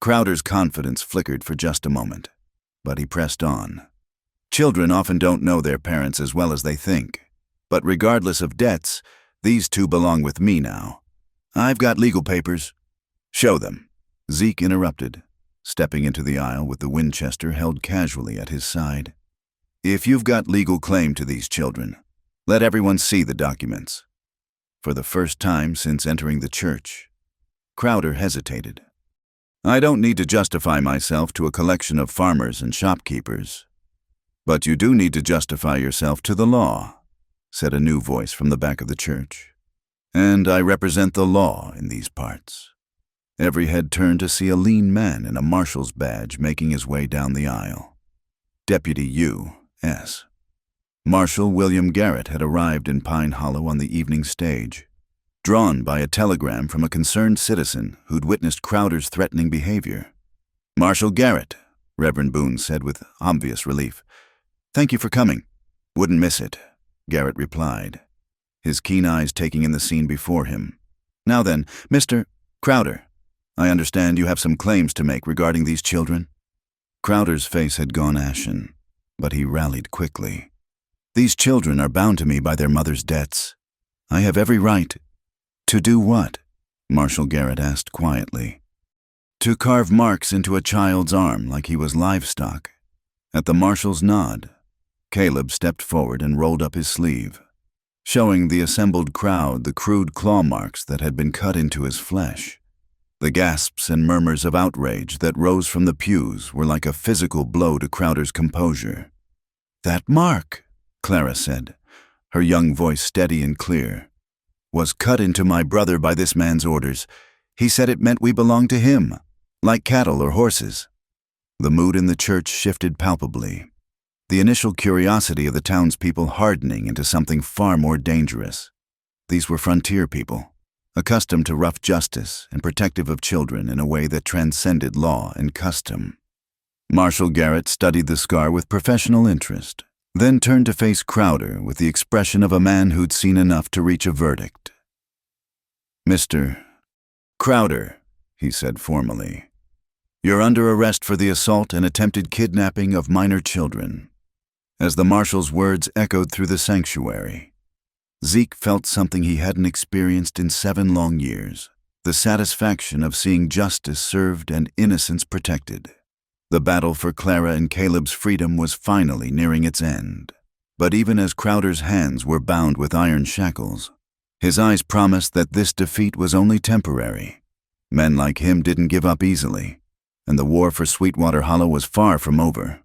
Crowder's confidence flickered for just a moment, but he pressed on. "Children often don't know their parents as well as they think. But regardless of debts, these two belong with me now. I've got legal papers." "Show them," Zeke interrupted, stepping into the aisle with the Winchester held casually at his side. "If you've got legal claim to these children, let everyone see the documents." For the first time since entering the church, Crowder hesitated. "I don't need to justify myself to a collection of farmers and shopkeepers. But you do need to justify yourself to the law," said a new voice from the back of the church. "And I represent the law in these parts." Every head turned to see a lean man in a marshal's badge making his way down the aisle. Deputy U.S. Marshal William Garrett had arrived in Pine Hollow on the evening stage, drawn by a telegram from a concerned citizen who'd witnessed Crowder's threatening behavior. "Marshal Garrett," Reverend Boone said with obvious relief. "Thank you for coming. Wouldn't miss it," Garrett replied, his keen eyes taking in the scene before him. "Now then, Mr. Crowder, I understand you have some claims to make regarding these children?" Crowder's face had gone ashen, but he rallied quickly. "These children are bound to me by their mother's debts. I have every right—" "To do what?" Marshal Garrett asked quietly. "To carve marks into a child's arm like he was livestock." At the marshal's nod, Caleb stepped forward and rolled up his sleeve, showing the assembled crowd the crude claw marks that had been cut into his flesh. The gasps and murmurs of outrage that rose from the pews were like a physical blow to Crowder's composure. "That mark," Clara said, her young voice steady and clear, "was cut into my brother by this man's orders. He said it meant we belonged to him, like cattle or horses." The mood in the church shifted palpably, the initial curiosity of the townspeople hardening into something far more dangerous. These were frontier people, accustomed to rough justice and protective of children in a way that transcended law and custom. Marshal Garrett studied the scar with professional interest, then turned to face Crowder with the expression of a man who'd seen enough to reach a verdict. "Mr. Crowder," he said formally, "you're under arrest for the assault and attempted kidnapping of minor children." As the marshal's words echoed through the sanctuary, Zeke felt something he hadn't experienced in 7 long years, the satisfaction of seeing justice served and innocence protected. The battle for Clara and Caleb's freedom was finally nearing its end. But even as Crowder's hands were bound with iron shackles, his eyes promised that this defeat was only temporary. Men like him didn't give up easily, and the war for Sweetwater Hollow was far from over.